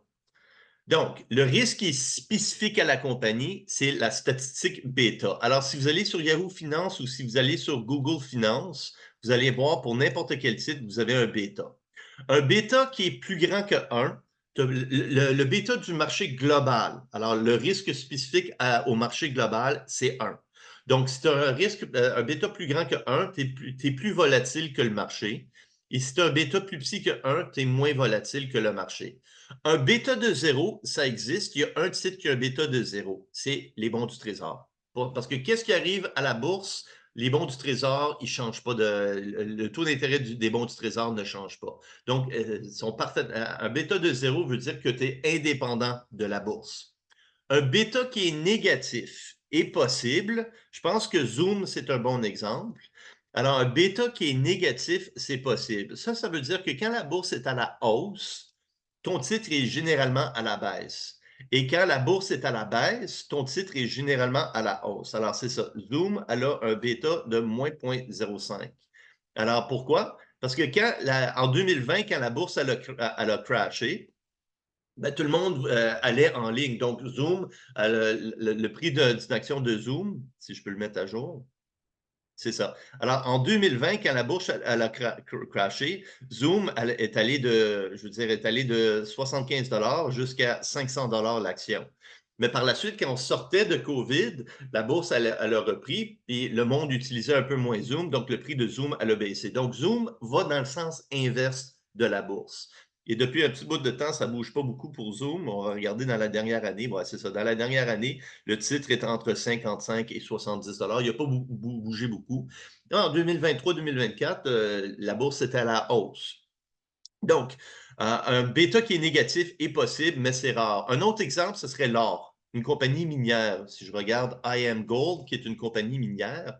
Donc, le risque qui est spécifique à la compagnie, c'est la statistique bêta. Alors, si vous allez sur Yahoo Finance ou si vous allez sur Google Finance, vous allez voir pour n'importe quel titre, vous avez un bêta. Un bêta qui est plus grand que 1, Le bêta du marché global. Alors, le risque spécifique au marché global, c'est 1. Donc, si tu as un bêta plus grand que 1, tu es plus volatile que le marché. Et si tu as un bêta plus petit que 1, tu es moins volatile que le marché. Un bêta de 0, ça existe. Il y a un titre qui a un bêta de 0. C'est les bons du trésor. Parce que qu'est-ce qui arrive à la bourse? Les bons du trésor, ils ne changent pas le taux d'intérêt des bons du trésor ne change pas. Donc, un bêta de 0 veut dire que tu es indépendant de la bourse. Un bêta qui est négatif est possible. Je pense que Zoom, c'est un bon exemple. Alors, un bêta qui est négatif, c'est possible. Ça veut dire que quand la bourse est à la hausse, ton titre est généralement à la baisse. Et quand la bourse est à la baisse, ton titre est généralement à la hausse. Alors, c'est ça. Zoom, elle a un bêta de moins 0,05. Alors, pourquoi? Parce que en 2020, quand la bourse elle a crashé, ben, tout le monde allait en ligne. Donc, Zoom, le prix d'une action de Zoom, si je peux le mettre à jour, c'est ça. Alors, en 2020, quand la bourse elle a crashé, Zoom est allé de 75 jusqu'à 500 l'action. Mais par la suite, quand on sortait de COVID, la bourse elle a repris, et le monde utilisait un peu moins Zoom, donc le prix de Zoom elle a baissé. Donc, Zoom va dans le sens inverse de la bourse. Et depuis un petit bout de temps, ça ne bouge pas beaucoup pour Zoom. On va regarder dans la dernière année. Ouais, c'est ça. Dans la dernière année, le titre est entre 55 et 70 $. Il n'a pas bougé beaucoup. En 2023-2024, la bourse était à la hausse. Donc, un bêta qui est négatif est possible, mais c'est rare. Un autre exemple, ce serait l'or, une compagnie minière. Si je regarde IM Gold, qui est une compagnie minière,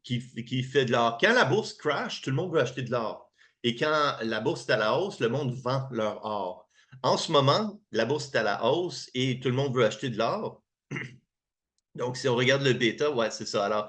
qui fait de l'or. Quand la bourse crash, tout le monde veut acheter de l'or. Et quand la bourse est à la hausse, le monde vend leur or. En ce moment, la bourse est à la hausse et tout le monde veut acheter de l'or. Donc, si on regarde le bêta, ouais, c'est ça. Alors,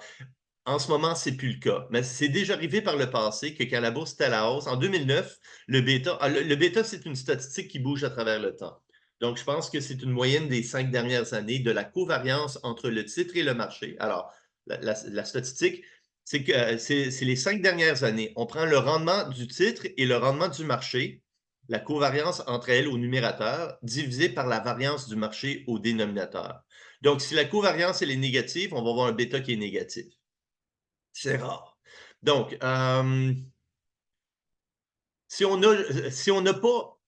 en ce moment, c'est plus le cas. Mais c'est déjà arrivé par le passé que quand la bourse était à la hausse, en 2009, le bêta, c'est une statistique qui bouge à travers le temps. Donc, je pense que c'est une moyenne des 5 dernières années de la covariance entre le titre et le marché. Alors, la statistique, c'est que c'est les 5 dernières années. On prend le rendement du titre et le rendement du marché, la covariance entre elles au numérateur, divisé par la variance du marché au dénominateur. Donc, si la covariance elle est négative, on va avoir un bêta qui est négatif. C'est rare. Donc, si on n'a pas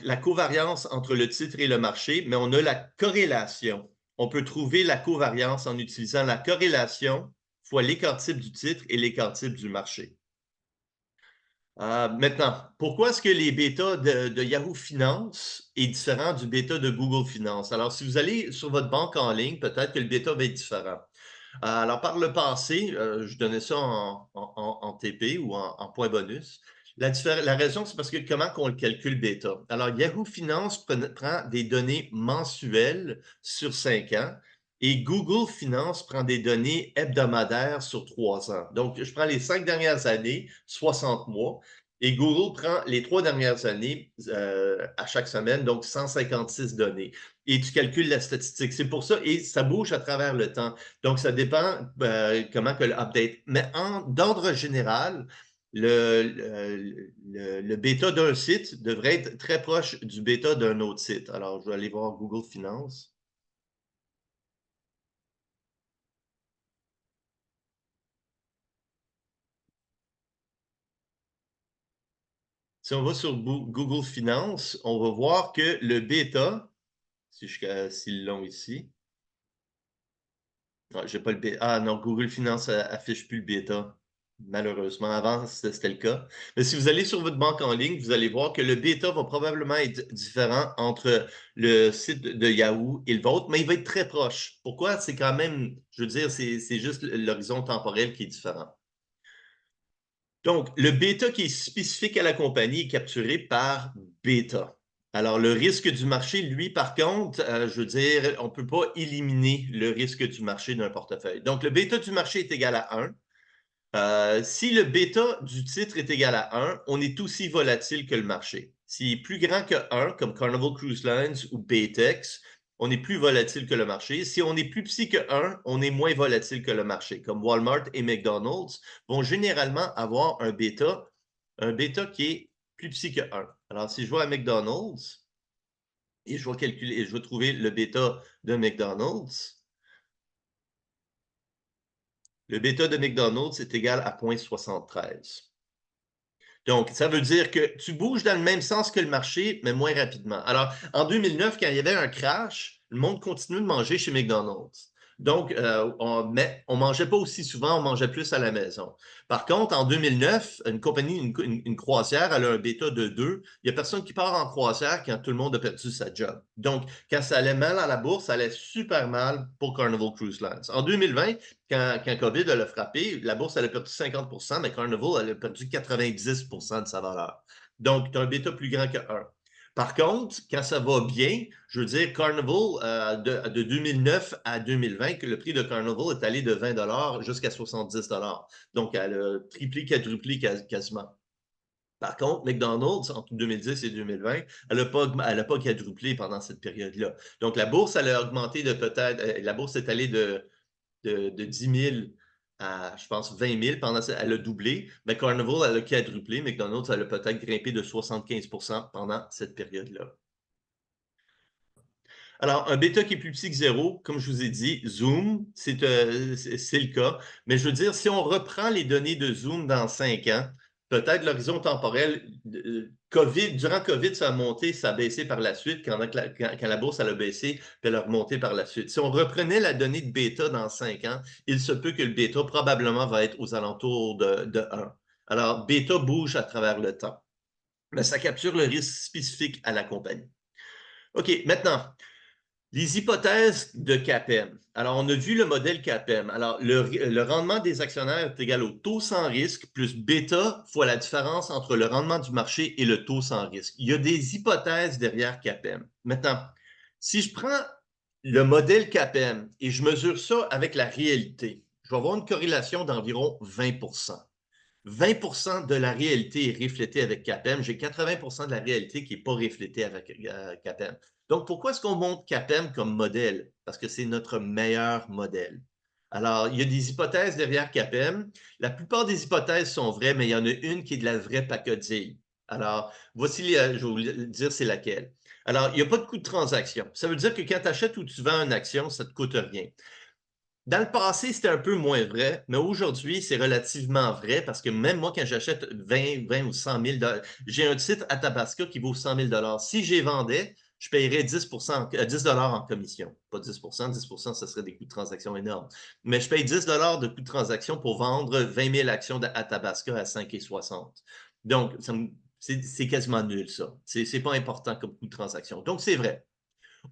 la covariance entre le titre et le marché, mais on a la corrélation. On peut trouver la covariance en utilisant la corrélation fois l'écart type du titre et l'écart type du marché. Maintenant, pourquoi est-ce que les bêtas de Yahoo Finance est différent du bêta de Google Finance? Alors, si vous allez sur votre banque en ligne, peut-être que le bêta va être différent. Alors, par le passé, je donnais ça en TP ou en point bonus. La raison, c'est parce que comment on le calcule bêta? Alors, Yahoo Finance prend des données mensuelles sur 5 ans et Google Finance prend des données hebdomadaires sur 3 ans. Donc, je prends les 5 dernières années, 60 mois, et Google prend les 3 dernières années à chaque semaine, donc 156 données. Et tu calcules la statistique. C'est pour ça, et ça bouge à travers le temps. Donc, ça dépend comment que l'update. Mais d'ordre général, le bêta d'un site devrait être très proche du bêta d'un autre site. Alors, je vais aller voir Google Finance. Si on va sur Google Finance, on va voir que le bêta, s'ils l'ont ici, ah, j'ai pas le bêta. Ah non, Google Finance affiche plus le bêta. Malheureusement, avant, c'était le cas. Mais si vous allez sur votre banque en ligne, vous allez voir que le bêta va probablement être différent entre le site de Yahoo et le vôtre, mais il va être très proche. Pourquoi? C'est quand même, je veux dire, c'est juste l'horizon temporel qui est différent. Donc, le bêta qui est spécifique à la compagnie est capturé par bêta. Alors, le risque du marché, lui, par contre, je veux dire, on ne peut pas éliminer le risque du marché d'un portefeuille. Donc, le bêta du marché est égal à 1. Si le bêta du titre est égal à 1, on est aussi volatile que le marché. S'il est plus grand que 1, comme Carnival Cruise Lines ou Baytex, on est plus volatile que le marché. Si on est plus petit que 1, on est moins volatile que le marché. Comme Walmart et McDonald's vont généralement avoir un bêta qui est plus petit que 1. Alors, si je vois à McDonald's, et je vais calculer, et je vais trouver le bêta de McDonald's. Le bêta de McDonald's est égal à 0,73. Donc, ça veut dire que tu bouges dans le même sens que le marché, mais moins rapidement. Alors, en 2009, quand il y avait un crash, le monde continuait de manger chez McDonald's. Donc, on ne mangeait pas aussi souvent, on mangeait plus à la maison. Par contre, en 2009, une compagnie, une croisière, elle a un bêta de 2. Il n'y a personne qui part en croisière quand tout le monde a perdu sa job. Donc, quand ça allait mal à la bourse, ça allait super mal pour Carnival Cruise Lines. En 2020, quand COVID a frappé, la bourse elle a perdu 50%, mais Carnival elle a perdu 90% de sa valeur. Donc, tu as un bêta plus grand que 1. Par contre, quand ça va bien, je veux dire, Carnival, de 2009 à 2020, que le prix de Carnival est allé de 20 $ jusqu'à 70 $. Donc, elle a triplé, quadruplé quasiment. Par contre, McDonald's, entre 2010 et 2020, elle n'a pas quadruplé pendant cette période-là. Donc, la bourse, elle a augmenté de peut-être, la bourse est allée de 10 000 à, je pense, 20 000. Elle a doublé. Mais Carnival, elle a quadruplé. McDonald's, elle a peut-être grimpé de 75% pendant cette période-là. Alors, un bêta qui est plus petit que zéro, comme je vous ai dit, Zoom, c'est le cas. Mais je veux dire, si on reprend les données de Zoom dans 5 ans, peut-être l'horizon temporel, durant COVID, ça a monté, ça a baissé par la suite, quand la bourse elle a baissé, puis elle a remonté par la suite. Si on reprenait la donnée de bêta dans 5 ans, il se peut que le bêta probablement va être aux alentours de 1. Alors, bêta bouge à travers le temps, mais ça capture le risque spécifique à la compagnie. OK, maintenant, les hypothèses de CAPM. Alors, on a vu le modèle CAPM. Alors, le rendement des actionnaires est égal au taux sans risque plus bêta fois la différence entre le rendement du marché et le taux sans risque. Il y a des hypothèses derrière CAPM. Maintenant, si je prends le modèle CAPM et je mesure ça avec la réalité, je vais avoir une corrélation d'environ 20%. 20% de la réalité est reflétée avec CAPM. J'ai 80% de la réalité qui n'est pas reflétée avec CAPM. Donc, pourquoi est-ce qu'on monte CAPM comme modèle? Parce que c'est notre meilleur modèle. Alors, il y a des hypothèses derrière CAPM. La plupart des hypothèses sont vraies, mais il y en a une qui est de la vraie pacotille. Alors, voici, je vais vous dire c'est laquelle. Alors, il n'y a pas de coût de transaction. Ça veut dire que quand tu achètes ou tu vends une action, ça ne te coûte rien. Dans le passé, c'était un peu moins vrai, mais aujourd'hui, c'est relativement vrai parce que même moi, quand j'achète 20 ou 100 000 $, j'ai un titre Athabasca qui vaut 100 000 $. Si je les vendais, je paierais 10 en commission. Pas 10 ça serait des coûts de transaction énormes. Mais je paye 10 de coûts de transaction pour vendre 20 000 actions d'Athabasca à 5,60. Donc, c'est quasiment nul, ça. C'est pas important comme coût de transaction. Donc, c'est vrai.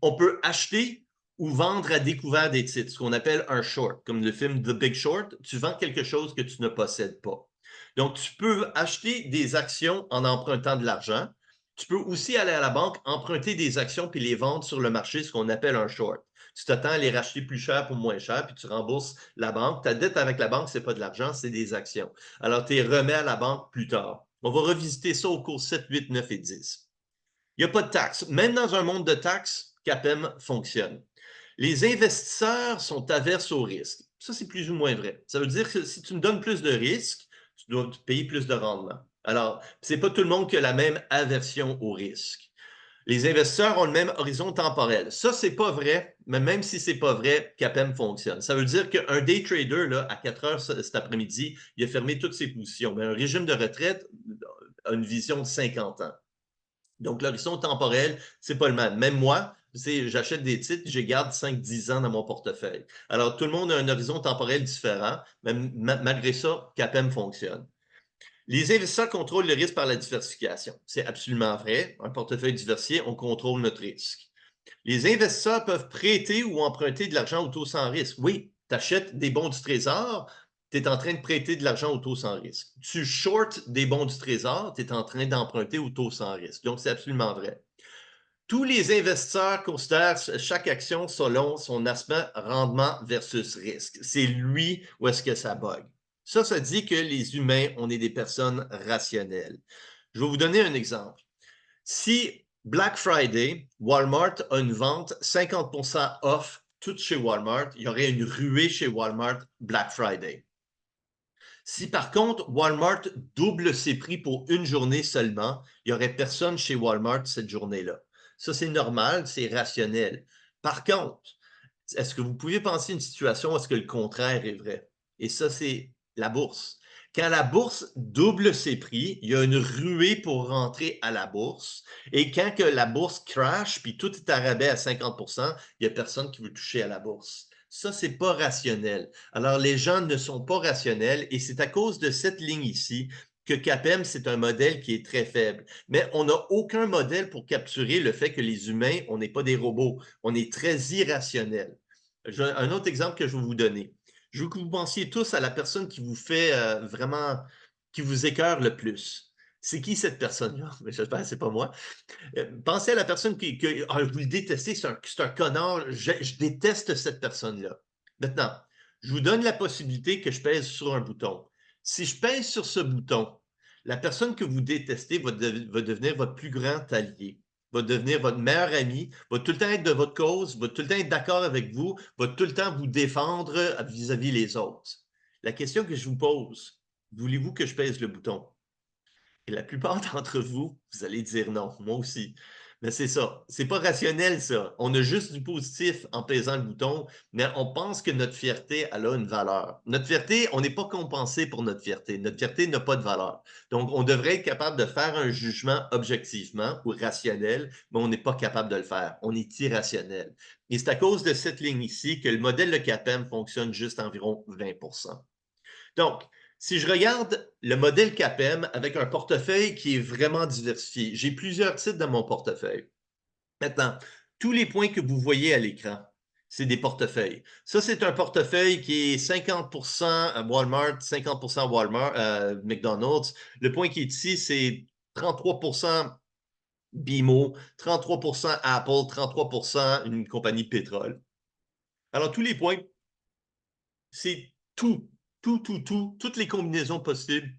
On peut acheter ou vendre à découvert des titres, ce qu'on appelle un short, comme le film The Big Short. Tu vends quelque chose que tu ne possèdes pas. Donc, tu peux acheter des actions en empruntant de l'argent. Tu peux aussi aller à la banque, emprunter des actions puis les vendre sur le marché, ce qu'on appelle un short. Tu t'attends à les racheter plus cher pour moins cher, puis tu rembourses la banque. Ta dette avec la banque, ce n'est pas de l'argent, c'est des actions. Alors, tu les remets à la banque plus tard. On va revisiter ça au cours 7, 8, 9 et 10. Il n'y a pas de taxes. Même dans un monde de taxes, CAPM fonctionne. Les investisseurs sont averses au risque. Ça, c'est plus ou moins vrai. Ça veut dire que si tu me donnes plus de risques, tu dois payer plus de rendement. Alors, ce n'est pas tout le monde qui a la même aversion au risque. Les investisseurs ont le même horizon temporel. Ça, c'est pas vrai, mais même si c'est pas vrai, CAPM fonctionne. Ça veut dire qu'un day trader, là, à 4 heures cet après-midi, il a fermé toutes ses positions. Mais un régime de retraite a une vision de 50 ans. Donc, l'horizon temporel, c'est pas le même. Même moi, j'achète des titres, je garde 5-10 ans dans mon portefeuille. Alors, tout le monde a un horizon temporel différent, mais malgré ça, CAPM fonctionne. Les investisseurs contrôlent le risque par la diversification. C'est absolument vrai. Un portefeuille diversifié, on contrôle notre risque. Les investisseurs peuvent prêter ou emprunter de l'argent au taux sans risque. Oui, tu achètes des bons du trésor, tu es en train de prêter de l'argent au taux sans risque. Tu shorts des bons du trésor, tu es en train d'emprunter au taux sans risque. Donc, c'est absolument vrai. Tous les investisseurs considèrent chaque action selon son aspect rendement versus risque. C'est lui où est-ce que ça bug. Ça dit que les humains, on est des personnes rationnelles. Je vais vous donner un exemple. Si Black Friday, Walmart a une vente 50% off tout chez Walmart, il y aurait une ruée chez Walmart Black Friday. Si par contre Walmart double ses prix pour une journée seulement, il n'y aurait personne chez Walmart cette journée-là. Ça, c'est normal, c'est rationnel. Par contre, est-ce que vous pouvez penser une situation où est-ce que le contraire est vrai? Et ça, c'est la bourse. Quand la bourse double ses prix, il y a une ruée pour rentrer à la bourse. Et quand que la bourse crash, puis tout est à rabais à 50 il n'y a personne qui veut toucher à la bourse. Ça, c'est pas rationnel. Alors, les gens ne sont pas rationnels et c'est à cause de cette ligne ici que CAPM, c'est un modèle qui est très faible. Mais on n'a aucun modèle pour capturer le fait que les humains, on n'est pas des robots. On est très irrationnel. Un autre exemple que je vais vous donner. Je veux que vous pensiez tous à la personne qui vous fait vraiment, qui vous écœure le plus. C'est qui cette personne-là? J'espère que ce n'est pas moi. Pensez à la personne vous le détestez, c'est un connard, je déteste cette personne-là. Maintenant, je vous donne la possibilité que je pèse sur un bouton. Si je pèse sur ce bouton, la personne que vous détestez va devenir votre plus grand allié, va devenir votre meilleur ami, va tout le temps être de votre cause, va tout le temps être d'accord avec vous, va tout le temps vous défendre vis-à-vis les autres. La question que je vous pose, voulez-vous que je pèse le bouton? Et la plupart d'entre vous, vous allez dire non, moi aussi. Mais c'est ça, c'est pas rationnel ça. On a juste du positif en pesant le bouton, mais on pense que notre fierté, elle a une valeur. Notre fierté, on n'est pas compensé pour notre fierté. Notre fierté n'a pas de valeur. Donc, on devrait être capable de faire un jugement objectivement ou rationnel, mais on n'est pas capable de le faire. On est irrationnel. Et c'est à cause de cette ligne ici que le modèle de CAPM fonctionne juste environ 20 Donc, si je regarde le modèle CAPM avec un portefeuille qui est vraiment diversifié, j'ai plusieurs titres dans mon portefeuille. Maintenant, tous les points que vous voyez à l'écran, c'est des portefeuilles. Ça, c'est un portefeuille qui est 50% Walmart, 50% Walmart, McDonald's. Le point qui est ici, c'est 33% BMO, 33% Apple, 33% une compagnie de pétrole. Alors, tous les points, c'est toutes les combinaisons possibles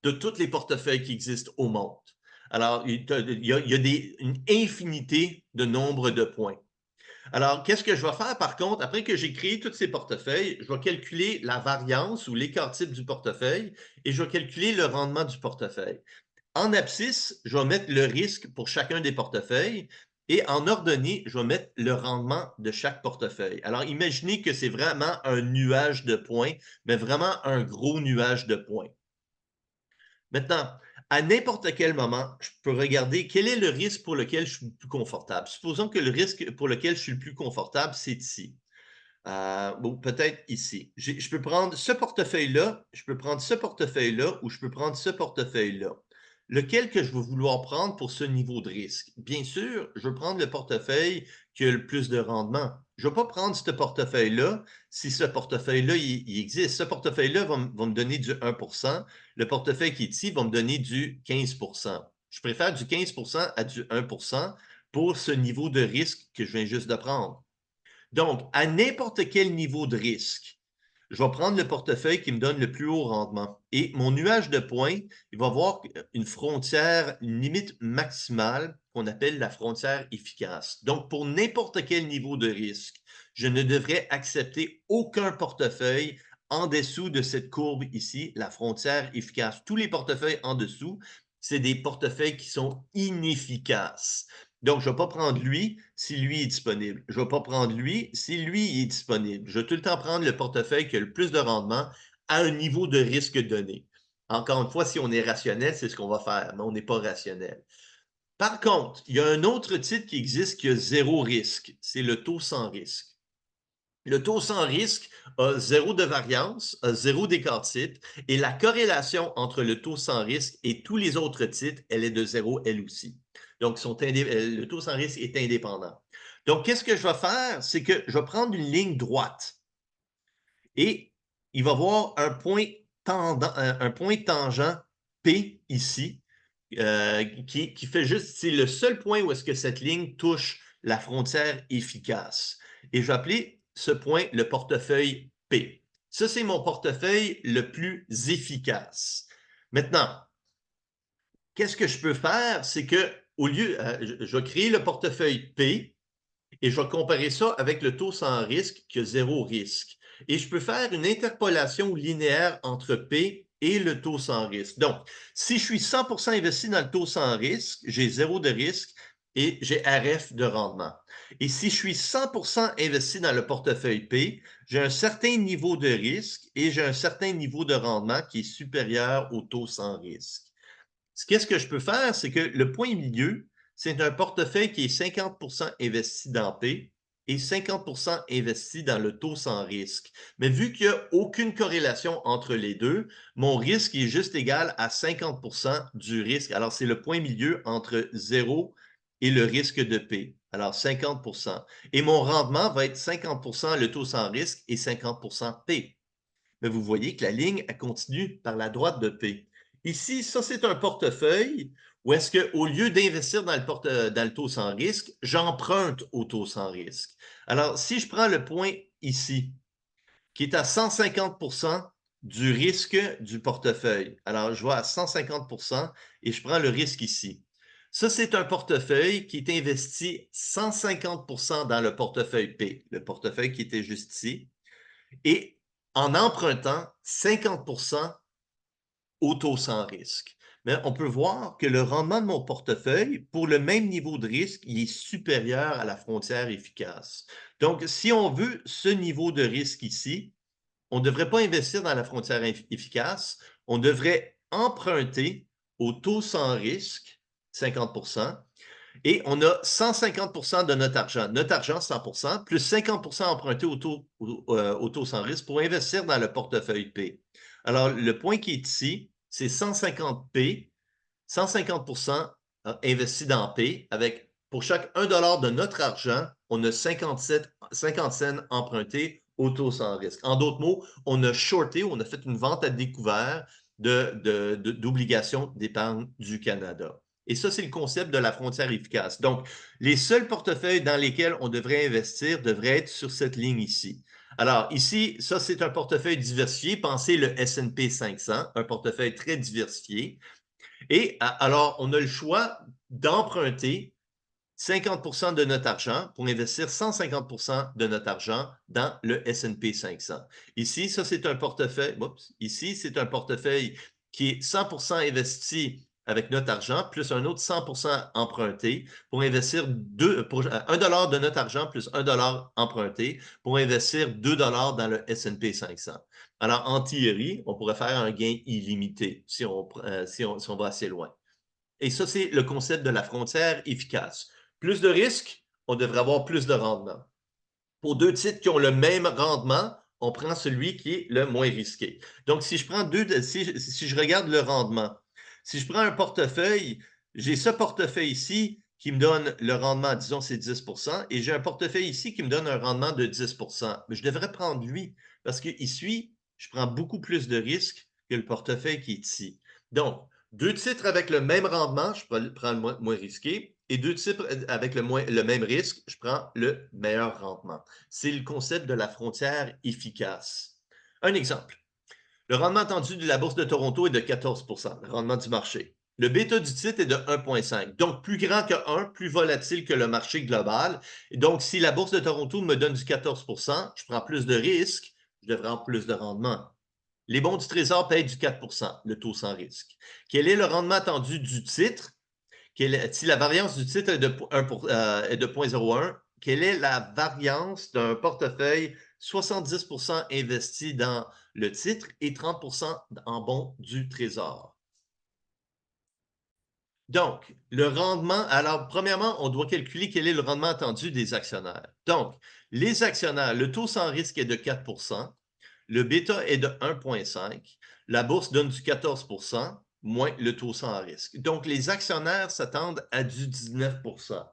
de tous les portefeuilles qui existent au monde. Alors, il y a une infinité de nombre de points. Alors, qu'est-ce que je vais faire par contre, après que j'ai créé tous ces portefeuilles, je vais calculer la variance ou l'écart type du portefeuille et je vais calculer le rendement du portefeuille. En abscisse, je vais mettre le risque pour chacun des portefeuilles et en ordonnée, je vais mettre le rendement de chaque portefeuille. Alors, imaginez que c'est vraiment un nuage de points, mais vraiment un gros nuage de points. Maintenant, à n'importe quel moment, je peux regarder quel est le risque pour lequel je suis le plus confortable. Supposons que le risque pour lequel je suis le plus confortable, c'est ici. Ou peut-être ici. Je peux prendre ce portefeuille-là, je peux prendre ce portefeuille-là ou je peux prendre ce portefeuille-là. Lequel que je vais vouloir prendre pour ce niveau de risque? Bien sûr, je veux prendre le portefeuille qui a le plus de rendement. Je ne vais pas prendre ce portefeuille-là si ce portefeuille-là, il existe. Ce portefeuille-là va me donner du 1 Le portefeuille qui est ici va me donner du 15 Je préfère du 15 à du 1 pour ce niveau de risque que je viens juste de prendre. Donc, à n'importe quel niveau de risque, je vais prendre le portefeuille qui me donne le plus haut rendement. Et mon nuage de points, il va avoir une frontière, une limite maximale qu'on appelle la frontière efficace. Donc, pour n'importe quel niveau de risque, je ne devrais accepter aucun portefeuille en dessous de cette courbe ici, la frontière efficace. Tous les portefeuilles en dessous, c'est des portefeuilles qui sont inefficaces. Donc, je ne vais pas prendre lui si lui est disponible. Je ne vais pas prendre lui si lui est disponible. Je vais tout le temps prendre le portefeuille qui a le plus de rendement à un niveau de risque donné. Encore une fois, si on est rationnel, c'est ce qu'on va faire, mais on n'est pas rationnel. Par contre, il y a un autre titre qui existe qui a zéro risque. C'est le taux sans risque. Le taux sans risque a zéro de variance, a zéro d'écart type, et la corrélation entre le taux sans risque et tous les autres titres, elle est de zéro elle aussi. Donc, le taux sans risque est indépendant. Donc, qu'est-ce que je vais faire? C'est que je vais prendre une ligne droite et il va y avoir un point tangent P ici qui fait juste, c'est le seul point où est-ce que cette ligne touche la frontière efficace. Et je vais appeler ce point le portefeuille P. Ça, c'est mon portefeuille le plus efficace. Maintenant, qu'est-ce que je peux faire? C'est que au lieu, je vais créer le portefeuille P et je vais comparer ça avec le taux sans risque qui a zéro risque. Et je peux faire une interpolation linéaire entre P et le taux sans risque. Donc, si je suis 100% investi dans le taux sans risque, j'ai zéro de risque, et j'ai RF de rendement. Et si je suis 100% investi dans le portefeuille P, j'ai un certain niveau de risque et j'ai un certain niveau de rendement qui est supérieur au taux sans risque. Qu'est-ce que je peux faire? C'est que le point milieu, c'est un portefeuille qui est 50% investi dans P et 50% investi dans le taux sans risque. Mais vu qu'il n'y a aucune corrélation entre les deux, mon risque est juste égal à 50% du risque. Alors, c'est le point milieu entre 0 et le risque de P. Alors, 50%. Et mon rendement va être 50% le taux sans risque et 50% P. Mais vous voyez que la ligne, elle continue par la droite de P. Ici, ça, c'est un portefeuille où est-ce qu'au lieu d'investir dans le taux sans risque, j'emprunte au taux sans risque. Alors, si je prends le point ici, qui est à 150% du risque du portefeuille, alors je vais à 150% et je prends le risque ici. Ça, c'est un portefeuille qui est investi 150% dans le portefeuille P, le portefeuille qui était juste ici, et en empruntant 50% au taux sans risque. Mais on peut voir que le rendement de mon portefeuille, pour le même niveau de risque, il est supérieur à la frontière efficace. Donc, si on veut ce niveau de risque ici, on ne devrait pas investir dans la frontière efficace, on devrait emprunter au taux sans risque, 50%, et on a 150% de notre argent 100%, plus 50% emprunté au taux sans risque pour investir dans le portefeuille P. Alors, le point qui est ici, c'est 150 P, 150% investi dans P, avec pour chaque 1 de notre argent, on a 50 cents empruntés au taux sans risque. En d'autres mots, on a shorté, on a fait une vente à découvert d'obligations d'épargne du Canada. Et ça, c'est le concept de la frontière efficace. Donc, les seuls portefeuilles dans lesquels on devrait investir devraient être sur cette ligne ici. Alors, ici, ça, c'est un portefeuille diversifié. Pensez le S&P 500, un portefeuille très diversifié. Et alors, on a le choix d'emprunter 50% de notre argent pour investir 150% de notre argent dans le S&P 500. Ici, ça, c'est un portefeuille. Ici, c'est un portefeuille qui est 100% investi avec notre argent, plus un autre 100% emprunté pour investir pour 1 de notre argent plus 1 emprunté pour investir 2 dans le S&P 500. Alors, en théorie, on pourrait faire un gain illimité si on va assez loin. Et ça, c'est le concept de la frontière efficace. Plus de risques, on devrait avoir plus de rendement. Pour deux titres qui ont le même rendement, on prend celui qui est le moins risqué. Donc, si je prends si je regarde le rendement, si je prends un portefeuille, j'ai ce portefeuille ici qui me donne le rendement, disons, c'est 10%, et j'ai un portefeuille ici qui me donne un rendement de 10%. Mais je devrais prendre lui, parce qu'ici, je prends beaucoup plus de risques que le portefeuille qui est ici. Donc, deux titres avec le même rendement, je prends le moins risqué, et deux titres avec le même risque, je prends le meilleur rendement. C'est le concept de la frontière efficace. Un exemple. Le rendement attendu de la bourse de Toronto est de 14%, le rendement du marché. Le bêta du titre est de 1,5, donc plus grand que 1, plus volatile que le marché global. Et donc, si la bourse de Toronto me donne du 14%, je prends plus de risques, je devrais avoir plus de rendement. Les bons du Trésor payent du 4%, le taux sans risque. Quel est le rendement attendu du titre? Si la variance du titre est de 0,01, quelle est la variance d'un portefeuille 70% investi dans le titre et 30% en bons du Trésor? Donc, le rendement, alors premièrement, on doit calculer quel est le rendement attendu des actionnaires. Donc, les actionnaires, le taux sans risque est de 4%, le bêta est de 1,5, la bourse donne du 14%, moins le taux sans risque. Donc, les actionnaires s'attendent à du 19%.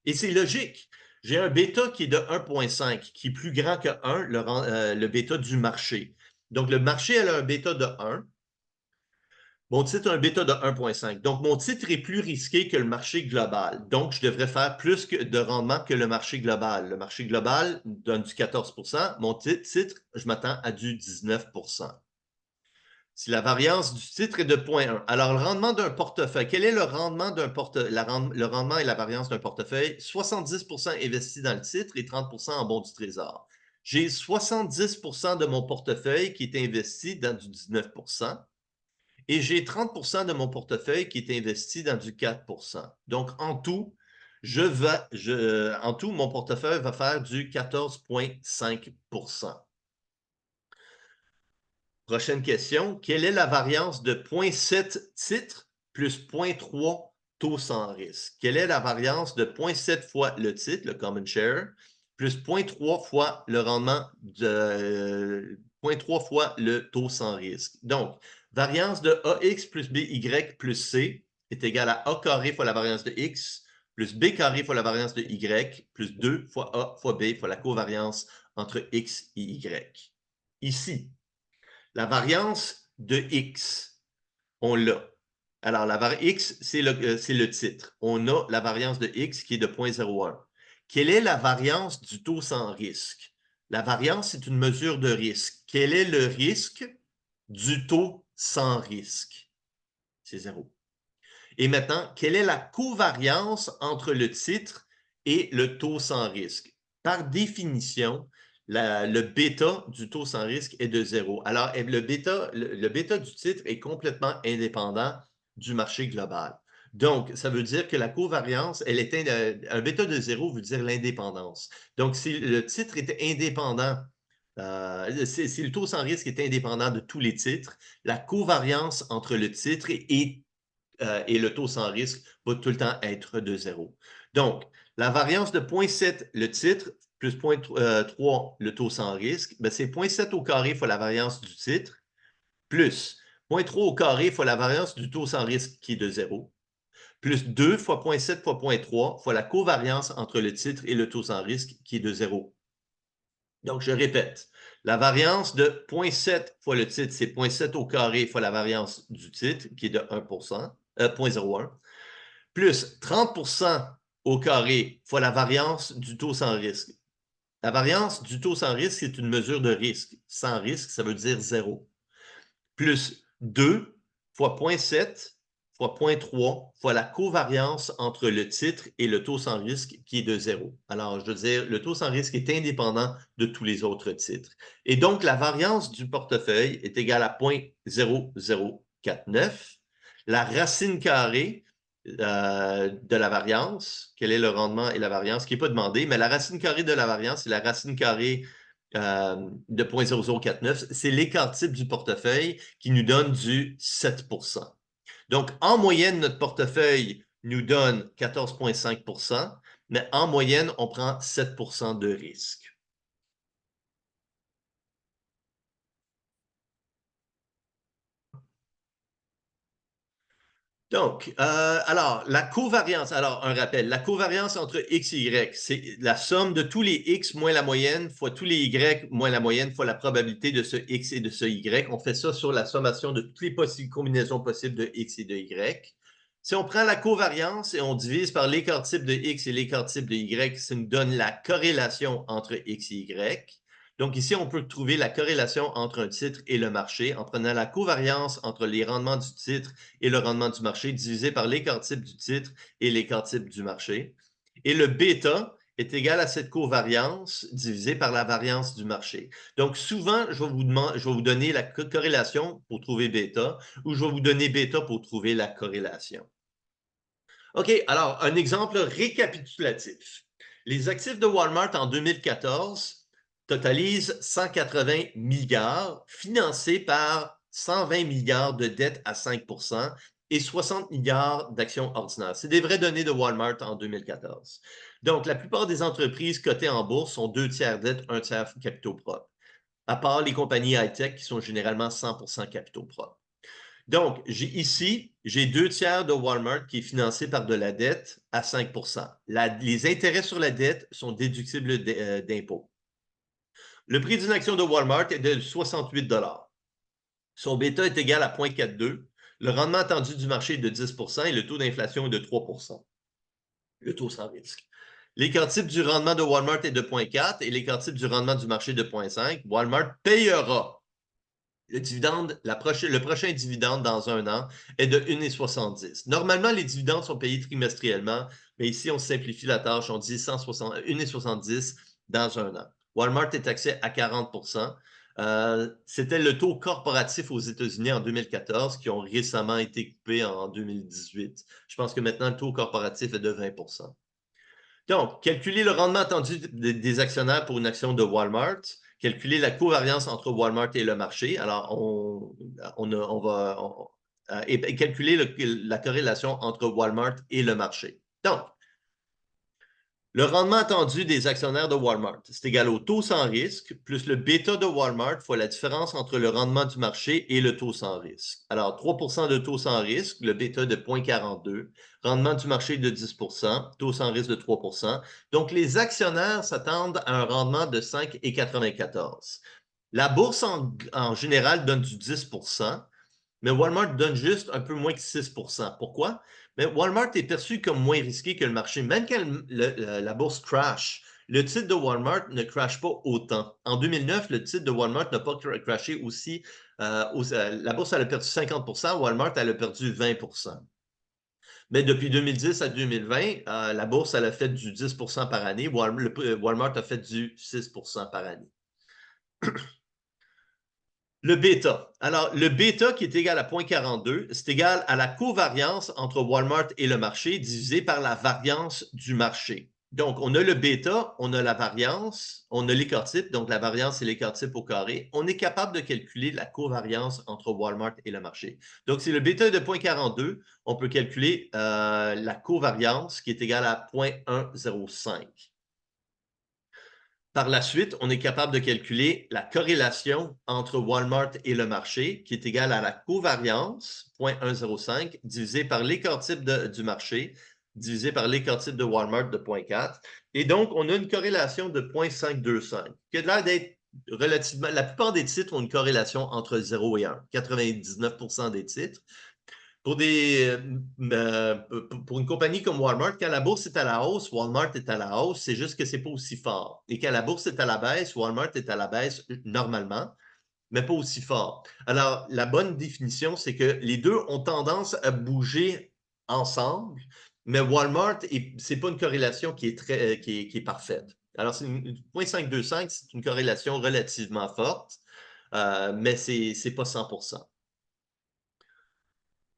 Et c'est logique. J'ai un bêta qui est de 1,5, qui est plus grand que 1, le bêta du marché. Donc, le marché elle a un bêta de 1. Mon titre a un bêta de 1,5. Donc, mon titre est plus risqué que le marché global. Donc, je devrais faire plus de rendement que le marché global. Le marché global donne du 14%. Mon titre, je m'attends à du 19%. Si la variance du titre est de 0,1. Alors, le rendement d'un portefeuille, quel est le rendement d'un portefeuille? Le rendement et la variance d'un portefeuille, 70% investi dans le titre et 30% en bons du trésor. J'ai 70% de mon portefeuille qui est investi dans du 19%. Et j'ai 30% de mon portefeuille qui est investi dans du 4%. Donc, en tout, En tout, mon portefeuille va faire du 14,5 Prochaine question. Quelle est la variance de 0,7 titres plus 0,3 taux sans risque? Quelle est la variance de 0,7 fois le titre, le common share, plus 0,3 fois le rendement de 0,3 fois le taux sans risque? Donc, variance de AX plus BY plus C est égale à A carré fois la variance de X plus B carré fois la variance de Y plus 2 fois A fois B fois la covariance entre X et Y. Ici, la variance de X, on l'a. Alors, X, c'est le titre. On a la variance de X qui est de 0,01. Quelle est la variance du taux sans risque? La variance, c'est une mesure de risque. Quel est le risque du taux sans risque? C'est 0. Et maintenant, quelle est la covariance entre le titre et le taux sans risque? Par définition, le bêta du taux sans risque est de 0. Alors, le bêta du titre est complètement indépendant du marché global. Donc, ça veut dire que la covariance, un bêta de 0 veut dire l'indépendance. Donc, si le titre était indépendant, si le taux sans risque est indépendant de tous les titres, la covariance entre le titre et le taux sans risque va tout le temps être de 0. Donc, la variance de 0,7 le titre plus 0,3 le taux sans risque, ben c'est 0,7 au carré fois la variance du titre plus 0,3 au carré fois la variance du taux sans risque qui est de 0 plus 2 fois 0,7 fois 0,3 fois la covariance entre le titre et le taux sans risque qui est de 0. Donc, je répète, la variance de 0,7 fois le titre, c'est 0,7 au carré fois la variance du titre, qui est de 1%, 0,01, plus 30% au carré fois la variance du taux sans risque. La variance du taux sans risque, c'est une mesure de risque. Sans risque, ça veut dire 0. Plus 2 fois 0,7 fois 0,3 fois la covariance entre le titre et le taux sans risque qui est de 0. Alors, je veux dire, le taux sans risque est indépendant de tous les autres titres. Et donc, la variance du portefeuille est égale à 0,0049. La racine carrée de la variance, quel est le rendement et la variance, qui n'est pas demandé, mais la racine carrée de la variance, c'est la racine carrée de 0,0049, c'est l'écart type du portefeuille qui nous donne du 7%. Donc, en moyenne, notre portefeuille nous donne 14,5%, mais en moyenne, on prend 7% de risque. Donc, alors, la covariance, alors un rappel, la covariance entre X et Y, c'est la somme de tous les X moins la moyenne fois tous les Y moins la moyenne fois la probabilité de ce X et de ce Y. On fait ça sur la sommation de toutes les combinaisons possibles de X et de Y. Si on prend la covariance et on divise par l'écart type de X et l'écart type de Y, ça nous donne la corrélation entre X et Y. Donc ici, on peut trouver la corrélation entre un titre et le marché en prenant la covariance entre les rendements du titre et le rendement du marché divisé par l'écart type du titre et l'écart type du marché. Et le bêta est égal à cette covariance divisée par la variance du marché. Donc, souvent, je vais vous donner la corrélation pour trouver bêta ou je vais vous donner bêta pour trouver la corrélation. OK, alors, un exemple récapitulatif. Les actifs de Walmart en 2014 totalisent 180 milliards, financés par 120 milliards de dettes à 5 et 60 milliards d'actions ordinaires. C'est des vraies données de Walmart en 2014. Donc, la plupart des entreprises cotées en bourse sont 2 tiers dettes, 1 tiers capitaux propres, à part les compagnies high-tech qui sont généralement 100% capitaux propres. Donc, ici, j'ai 2 tiers de Walmart qui est financé par de la dette à 5 Les intérêts sur la dette sont déductibles d'impôts. Le prix d'une action de Walmart est de 68 Son bêta est égal à 0,42. Le rendement attendu du marché est de 10 et le taux d'inflation est de 3 le taux sans risque. L'écart type du rendement de Walmart est de 0,4 et l'écart type du rendement du marché de 0,5. Walmart payera le prochain dividende dans un an est de 1,70. Normalement, les dividendes sont payés trimestriellement, mais ici, on simplifie la tâche, on dit 1,70 dans un an. Walmart est taxé à 40 C'était le taux corporatif aux États-Unis en 2014 qui ont récemment été coupés en 2018. Je pense que maintenant, le taux corporatif est de 20 Donc, calculer le rendement attendu des actionnaires pour une action de Walmart, calculer la covariance entre Walmart et le marché. Alors, et calculer la corrélation entre Walmart et le marché. Donc, le rendement attendu des actionnaires de Walmart, c'est égal au taux sans risque plus le bêta de Walmart fois la différence entre le rendement du marché et le taux sans risque. Alors, 3% de taux sans risque, le bêta de 0,42, rendement du marché de 10%, taux sans risque de 3%. Donc, les actionnaires s'attendent à un rendement de 5,94. La bourse, en général, donne du 10%, mais Walmart donne juste un peu moins que 6%. Pourquoi? Mais Walmart est perçu comme moins risqué que le marché. Même quand la bourse crash, le titre de Walmart ne crash pas autant. En 2009, le titre de Walmart n'a pas crashé aussi. La bourse, elle a perdu 50%, Walmart, elle a perdu 20%. Mais depuis 2010 à 2020, la bourse, elle a fait du 10% par année. Walmart a fait du 6% par année. Le bêta. Alors, le bêta qui est égal à 0,42, c'est égal à la covariance entre Walmart et le marché divisé par la variance du marché. Donc, on a le bêta, on a la variance, on a l'écart type, donc la variance et l'écart type au carré. On est capable de calculer la covariance entre Walmart et le marché. Donc, si le bêta est de 0,42, on peut calculer la covariance qui est égale à 0,105. Par la suite, on est capable de calculer la corrélation entre Walmart et le marché, qui est égale à la covariance, 0,105, divisé par l'écart type du marché, divisé par l'écart type de Walmart de 0,4. Et donc, on a une corrélation de 0,525, qui a l'air d'être relativement... La plupart des titres ont une corrélation entre 0 et 1, 99% des titres. Pour une compagnie comme Walmart, quand la bourse est à la hausse, Walmart est à la hausse, c'est juste que c'est pas aussi fort. Et quand la bourse est à la baisse, Walmart est à la baisse normalement, mais pas aussi fort. Alors, la bonne définition, c'est que les deux ont tendance à bouger ensemble, mais Walmart, c'est pas une corrélation qui est parfaite. Alors, c'est 0,525, c'est une corrélation relativement forte, mais c'est pas 100%.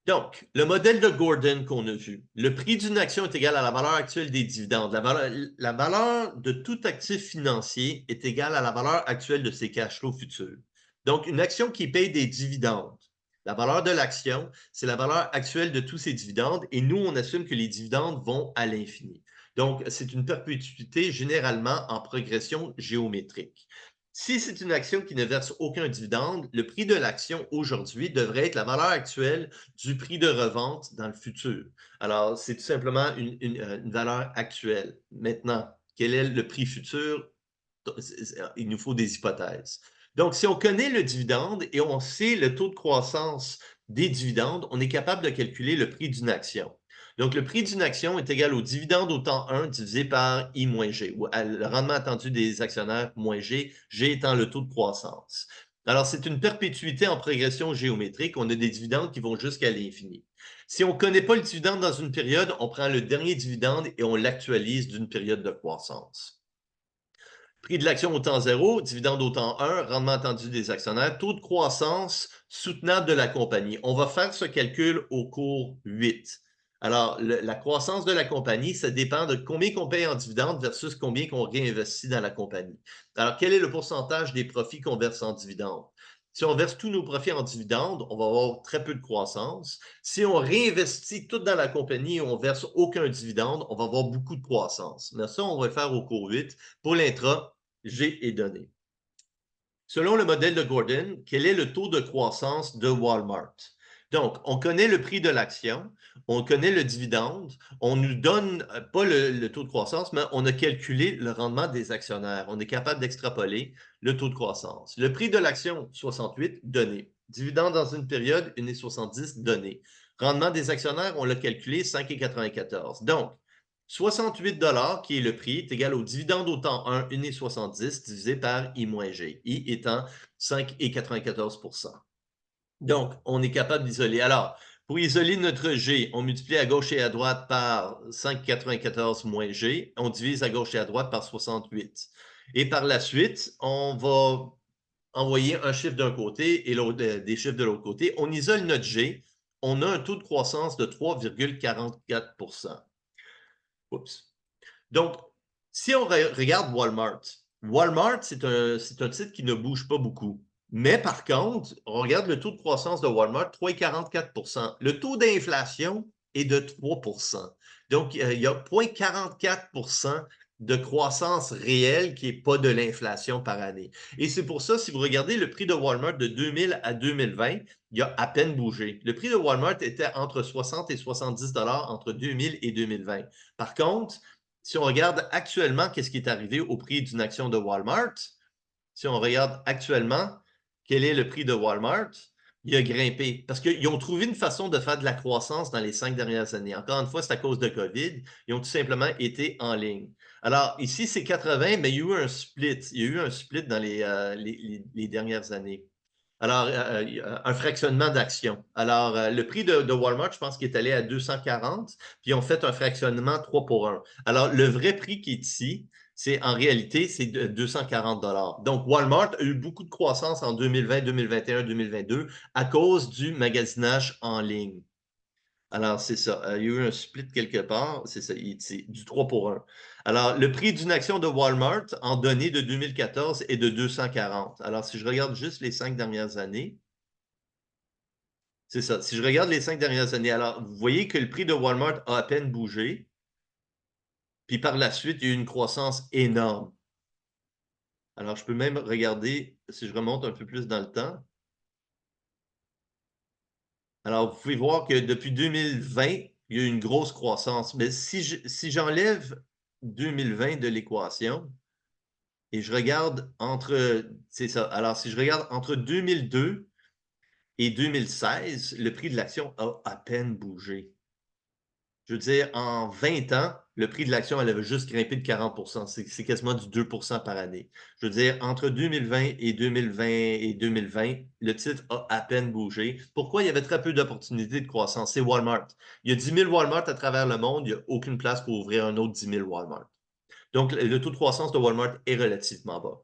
Donc, le modèle de Gordon qu'on a vu, le prix d'une action est égal à la valeur actuelle des dividendes. La valeur de tout actif financier est égale à la valeur actuelle de ses cash flows futurs. Donc, une action qui paye des dividendes, la valeur de l'action, c'est la valeur actuelle de tous ces dividendes et nous, on assume que les dividendes vont à l'infini. Donc, c'est une perpétuité généralement en progression géométrique. Si c'est une action qui ne verse aucun dividende, le prix de l'action aujourd'hui devrait être la valeur actuelle du prix de revente dans le futur. Alors, c'est tout simplement une valeur actuelle. Maintenant, quel est le prix futur? Il nous faut des hypothèses. Donc, si on connaît le dividende et on sait le taux de croissance des dividendes, on est capable de calculer le prix d'une action. Donc, le prix d'une action est égal au dividende au temps 1 divisé par I moins G, ou le rendement attendu des actionnaires moins G, G étant le taux de croissance. Alors, c'est une perpétuité en progression géométrique. On a des dividendes qui vont jusqu'à l'infini. Si on ne connaît pas le dividende dans une période, on prend le dernier dividende et on l'actualise d'une période de croissance. Prix de l'action au temps 0, dividende au temps 1, rendement attendu des actionnaires, taux de croissance soutenable de la compagnie. On va faire ce calcul au cours 8. Alors, la croissance de la compagnie, ça dépend de combien qu'on paye en dividende versus combien qu'on réinvestit dans la compagnie. Alors, quel est le pourcentage des profits qu'on verse en dividende? Si on verse tous nos profits en dividende, on va avoir très peu de croissance. Si on réinvestit tout dans la compagnie et on verse aucun dividende, on va avoir beaucoup de croissance. Mais ça, on va le faire au cours 8. Pour l'intra, G est donné. Selon le modèle de Gordon, quel est le taux de croissance de Walmart? Donc, on connaît le prix de l'action, on connaît le dividende, on ne nous donne pas le taux de croissance, mais on a calculé le rendement des actionnaires. On est capable d'extrapoler le taux de croissance. Le prix de l'action, 68, donné. Dividende dans une période, 1,70, donné. Rendement des actionnaires, on l'a calculé, 5,94. Donc, 68 qui est le prix, est égal au dividende au temps 1, 1,70 divisé par I moins G. I étant 5,94 %. Donc, on est capable d'isoler. Alors, pour isoler notre G, on multiplie à gauche et à droite par 5,94 moins G. On divise à gauche et à droite par 68. Et par la suite, on va envoyer un chiffre d'un côté et des chiffres de l'autre côté. On isole notre G. On a un taux de croissance de 3,44 %. Oups. Donc, si on regarde Walmart, Walmart, c'est un titre qui ne bouge pas beaucoup. Mais par contre, on regarde le taux de croissance de Walmart, 3,44 %. Le taux d'inflation est de 3 %. Donc, il y a 0,44 % de croissance réelle qui n'est pas de l'inflation par année. Et c'est pour ça, si vous regardez le prix de Walmart de 2000 à 2020, il a à peine bougé. Le prix de Walmart était entre 60 et 70 $ entre 2000 et 2020. Par contre, si on regarde actuellement qu'est-ce qui est arrivé au prix d'une action de Walmart, si on regarde actuellement quel est le prix de Walmart, il a grimpé parce qu'ils ont trouvé une façon de faire de la croissance dans les 5 dernières années. Encore une fois, c'est à cause de COVID. Ils ont tout simplement été en ligne. Alors, ici, c'est 80, mais il y a eu un split. Il y a eu un split dans les dernières années. Alors, un fractionnement d'actions. Alors, le prix de Walmart, je pense qu'il est allé à 240, puis ils ont fait un fractionnement 3 pour 1. Alors, le vrai prix qui est ici, c'est en réalité, c'est 240 $. Donc, Walmart a eu beaucoup de croissance en 2020, 2021, 2022 à cause du magasinage en ligne. Alors, c'est ça. Il y a eu un split quelque part. C'est ça, c'est du 3 pour 1. Alors, le prix d'une action de Walmart en données de 2014 est de 240. Alors, si je regarde juste les 5 dernières années, c'est ça. Si je regarde les 5 dernières années, alors, vous voyez que le prix de Walmart a à peine bougé. Puis par la suite, il y a eu une croissance énorme. Alors, je peux même regarder, si je remonte un peu plus dans le temps. Alors, vous pouvez voir que depuis 2020, il y a eu une grosse croissance. Mais si j'enlève 2020 de l'équation et je regarde entre, c'est ça. Alors, si je regarde entre 2002 et 2016, le prix de l'action a à peine bougé. Je veux dire, en 20 ans, le prix de l'action, elle avait juste grimpé de 40 %. C'est quasiment du 2 % par année. Je veux dire, entre 2020 et 2020, le titre a à peine bougé. Pourquoi? Il y avait très peu d'opportunités de croissance. C'est Walmart. Il y a 10 000 Walmart à travers le monde. Il n'y a aucune place pour ouvrir un autre 10 000 Walmart. Donc, le taux de croissance de Walmart est relativement bas.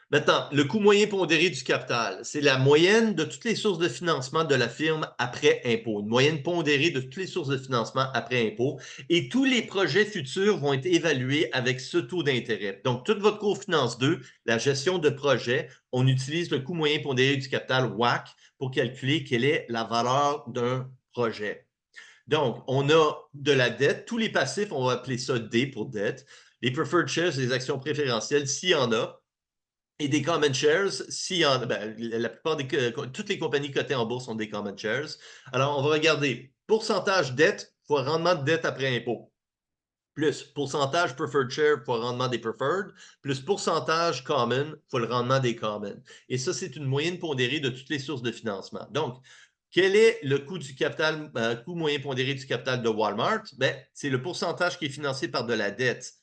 Maintenant, le coût moyen pondéré du capital, c'est la moyenne de toutes les sources de financement de la firme après impôt. Une moyenne pondérée de toutes les sources de financement après impôt. Et tous les projets futurs vont être évalués avec ce taux d'intérêt. Donc, toute votre cours finance 2, la gestion de projet, on utilise le coût moyen pondéré du capital WACC pour calculer quelle est la valeur d'un projet. Donc, on a de la dette. Tous les passifs, on va appeler ça D pour dette. Les preferred shares, les actions préférentielles, s'il y en a. Et des common shares, s'il y en a, ben, la plupart toutes les compagnies cotées en bourse ont des common shares. Alors, on va regarder pourcentage dette fois rendement de dette après impôt, plus pourcentage preferred share fois rendement des preferred, plus pourcentage common fois le rendement des common. Et ça, c'est une moyenne pondérée de toutes les sources de financement. Donc, quel est le coût du capital, coût moyen pondéré du capital de Walmart? Ben, c'est le pourcentage qui est financé par de la dette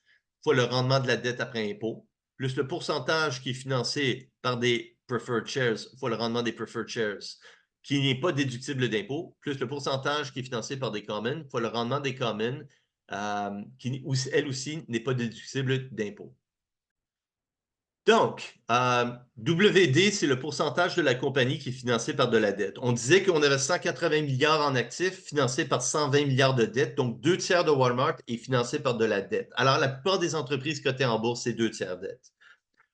fois le rendement de la dette après impôt, plus le pourcentage qui est financé par des preferred shares fois le rendement des preferred shares, qui n'est pas déductible d'impôt, plus le pourcentage qui est financé par des commons fois le rendement des commons, qui, elle aussi, n'est pas déductible d'impôt. Donc, WD, c'est le pourcentage de la compagnie qui est financée par de la dette. On disait qu'on avait 180 milliards en actifs financés par 120 milliards de dettes. Donc, 2 tiers de Walmart est financé par de la dette. Alors, la plupart des entreprises cotées en bourse, c'est 2 tiers dette.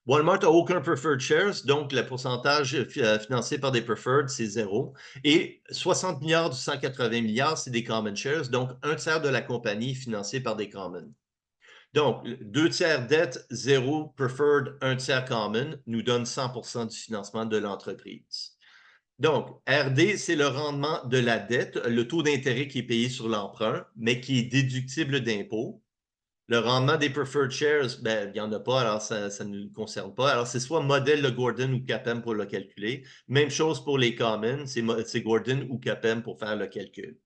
Walmart n'a aucun preferred shares, donc le pourcentage financé par des preferred, c'est 0. Et 60 milliards du 180 milliards, c'est des common shares, donc 1 tiers de la compagnie financée par des common. Donc, 2 tiers dette, 0 preferred, 1 tiers common nous donne 100 % du financement de l'entreprise. Donc, RD, c'est le rendement de la dette, le taux d'intérêt qui est payé sur l'emprunt, mais qui est déductible d'impôt. Le rendement des preferred shares, ben, il n'y en a pas, alors ça ne nous concerne pas. Alors, c'est soit modèle de Gordon ou CAPM pour le calculer. Même chose pour les commons, c'est Gordon ou CAPM pour faire le calcul.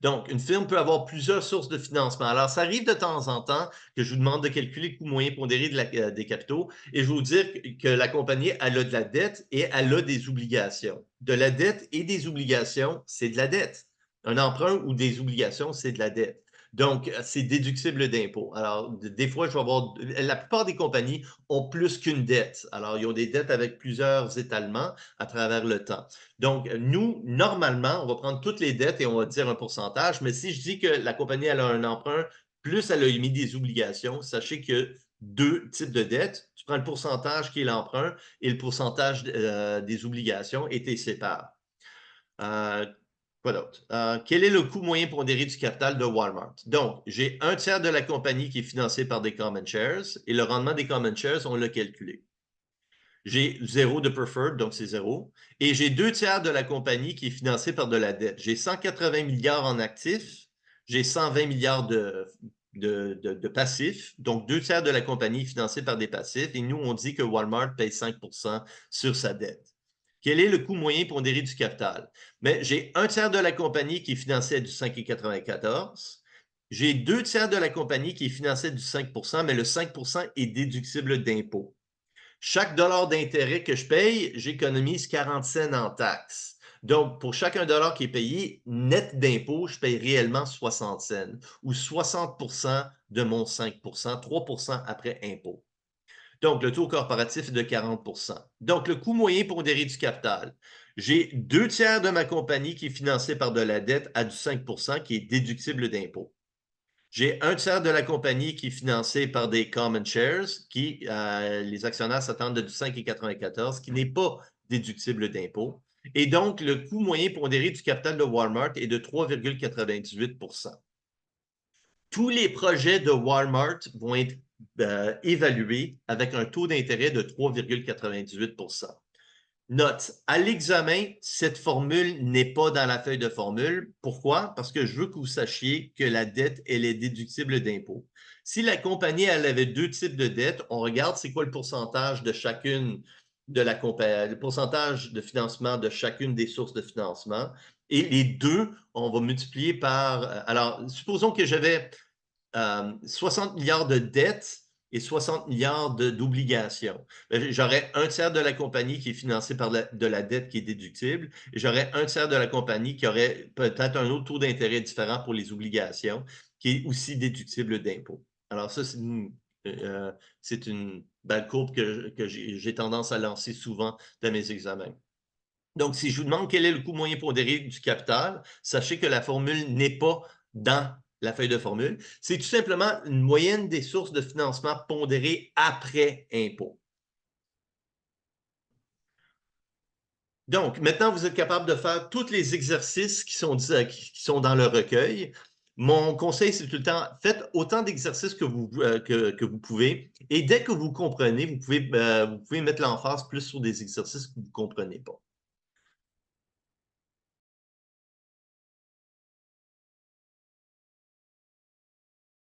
Donc, une firme peut avoir plusieurs sources de financement. Alors, ça arrive de temps en temps que je vous demande de calculer le coût moyen pondéré des capitaux et je vais vous dire que la compagnie, elle a de la dette et elle a des obligations. De la dette et des obligations, c'est de la dette. Un emprunt ou des obligations, c'est de la dette. Donc, c'est déductible d'impôt. Alors, des fois, je vais avoir. La plupart des compagnies ont plus qu'une dette. Alors, ils ont des dettes avec plusieurs étalements à travers le temps. Donc, nous, normalement, on va prendre toutes les dettes et on va dire un pourcentage. Mais si je dis que la compagnie elle a un emprunt plus elle a émis des obligations. Sachez que deux types de dettes. Tu prends le pourcentage qui est l'emprunt et le pourcentage des obligations et tu les sépares. Quoi d'autre? Quel est le coût moyen pondéré du capital de Walmart? Donc, j'ai un tiers de la compagnie qui est financée par des common shares et le rendement des common shares, on l'a calculé. J'ai 0 de preferred, donc c'est 0. Et j'ai 2 tiers de la compagnie qui est financée par de la dette. J'ai 180 milliards en actifs, j'ai 120 milliards de passifs. Donc, 2 tiers de la compagnie est financée par des passifs. Et nous, on dit que Walmart paye 5 sur sa dette. Quel est le coût moyen pondéré du capital? Mais j'ai un tiers de la compagnie qui est financée à du 5,94. J'ai 2 tiers de la compagnie qui est financée à du 5 mais le 5 est déductible d'impôt. Chaque dollar d'intérêt que je paye, j'économise 40 cents en taxes. Donc, pour chaque $1 qui est payé, net d'impôt, je paye réellement 60 cents ou 60 de mon 5 3 après impôt. Donc, le taux corporatif est de 40 Donc, le coût moyen pondéré du capital. J'ai 2 tiers de ma compagnie qui est financée par de la dette à du 5 qui est déductible d'impôt. J'ai un tiers de la compagnie qui est financée par des common shares, qui les actionnaires s'attendent de du 5,94, qui n'est pas déductible d'impôt. Et donc, le coût moyen pondéré du capital de Walmart est de 3,98 Tous les projets de Walmart vont être évalués avec un taux d'intérêt de 3,98 Note, à l'examen, cette formule n'est pas dans la feuille de formule. Pourquoi? Parce que je veux que vous sachiez que la dette, elle est déductible d'impôt. Si la compagnie, elle avait deux types de dettes, on regarde c'est quoi le pourcentage de chacune de la compagnie, le pourcentage de financement de chacune des sources de financement. Et les deux, on va multiplier par... Alors, supposons que j'avais 60 milliards de dettes et 60 milliards d'obligations. J'aurais un tiers de la compagnie qui est financée par de la dette qui est déductible et j'aurais un tiers de la compagnie qui aurait peut-être un autre taux d'intérêt différent pour les obligations qui est aussi déductible d'impôt. Alors ça, c'est une belle courbe que j'ai tendance à lancer souvent dans mes examens. Donc, si je vous demande quel est le coût moyen pondéré du capital, sachez que la formule n'est pas dans la feuille de formule. C'est tout simplement une moyenne des sources de financement pondérées après impôt. Donc, maintenant, vous êtes capable de faire tous les exercices qui sont dans le recueil. Mon conseil, c'est tout le temps, faites autant d'exercices que vous pouvez. Et dès que vous comprenez, vous pouvez mettre l'emphase plus sur des exercices que vous ne comprenez pas.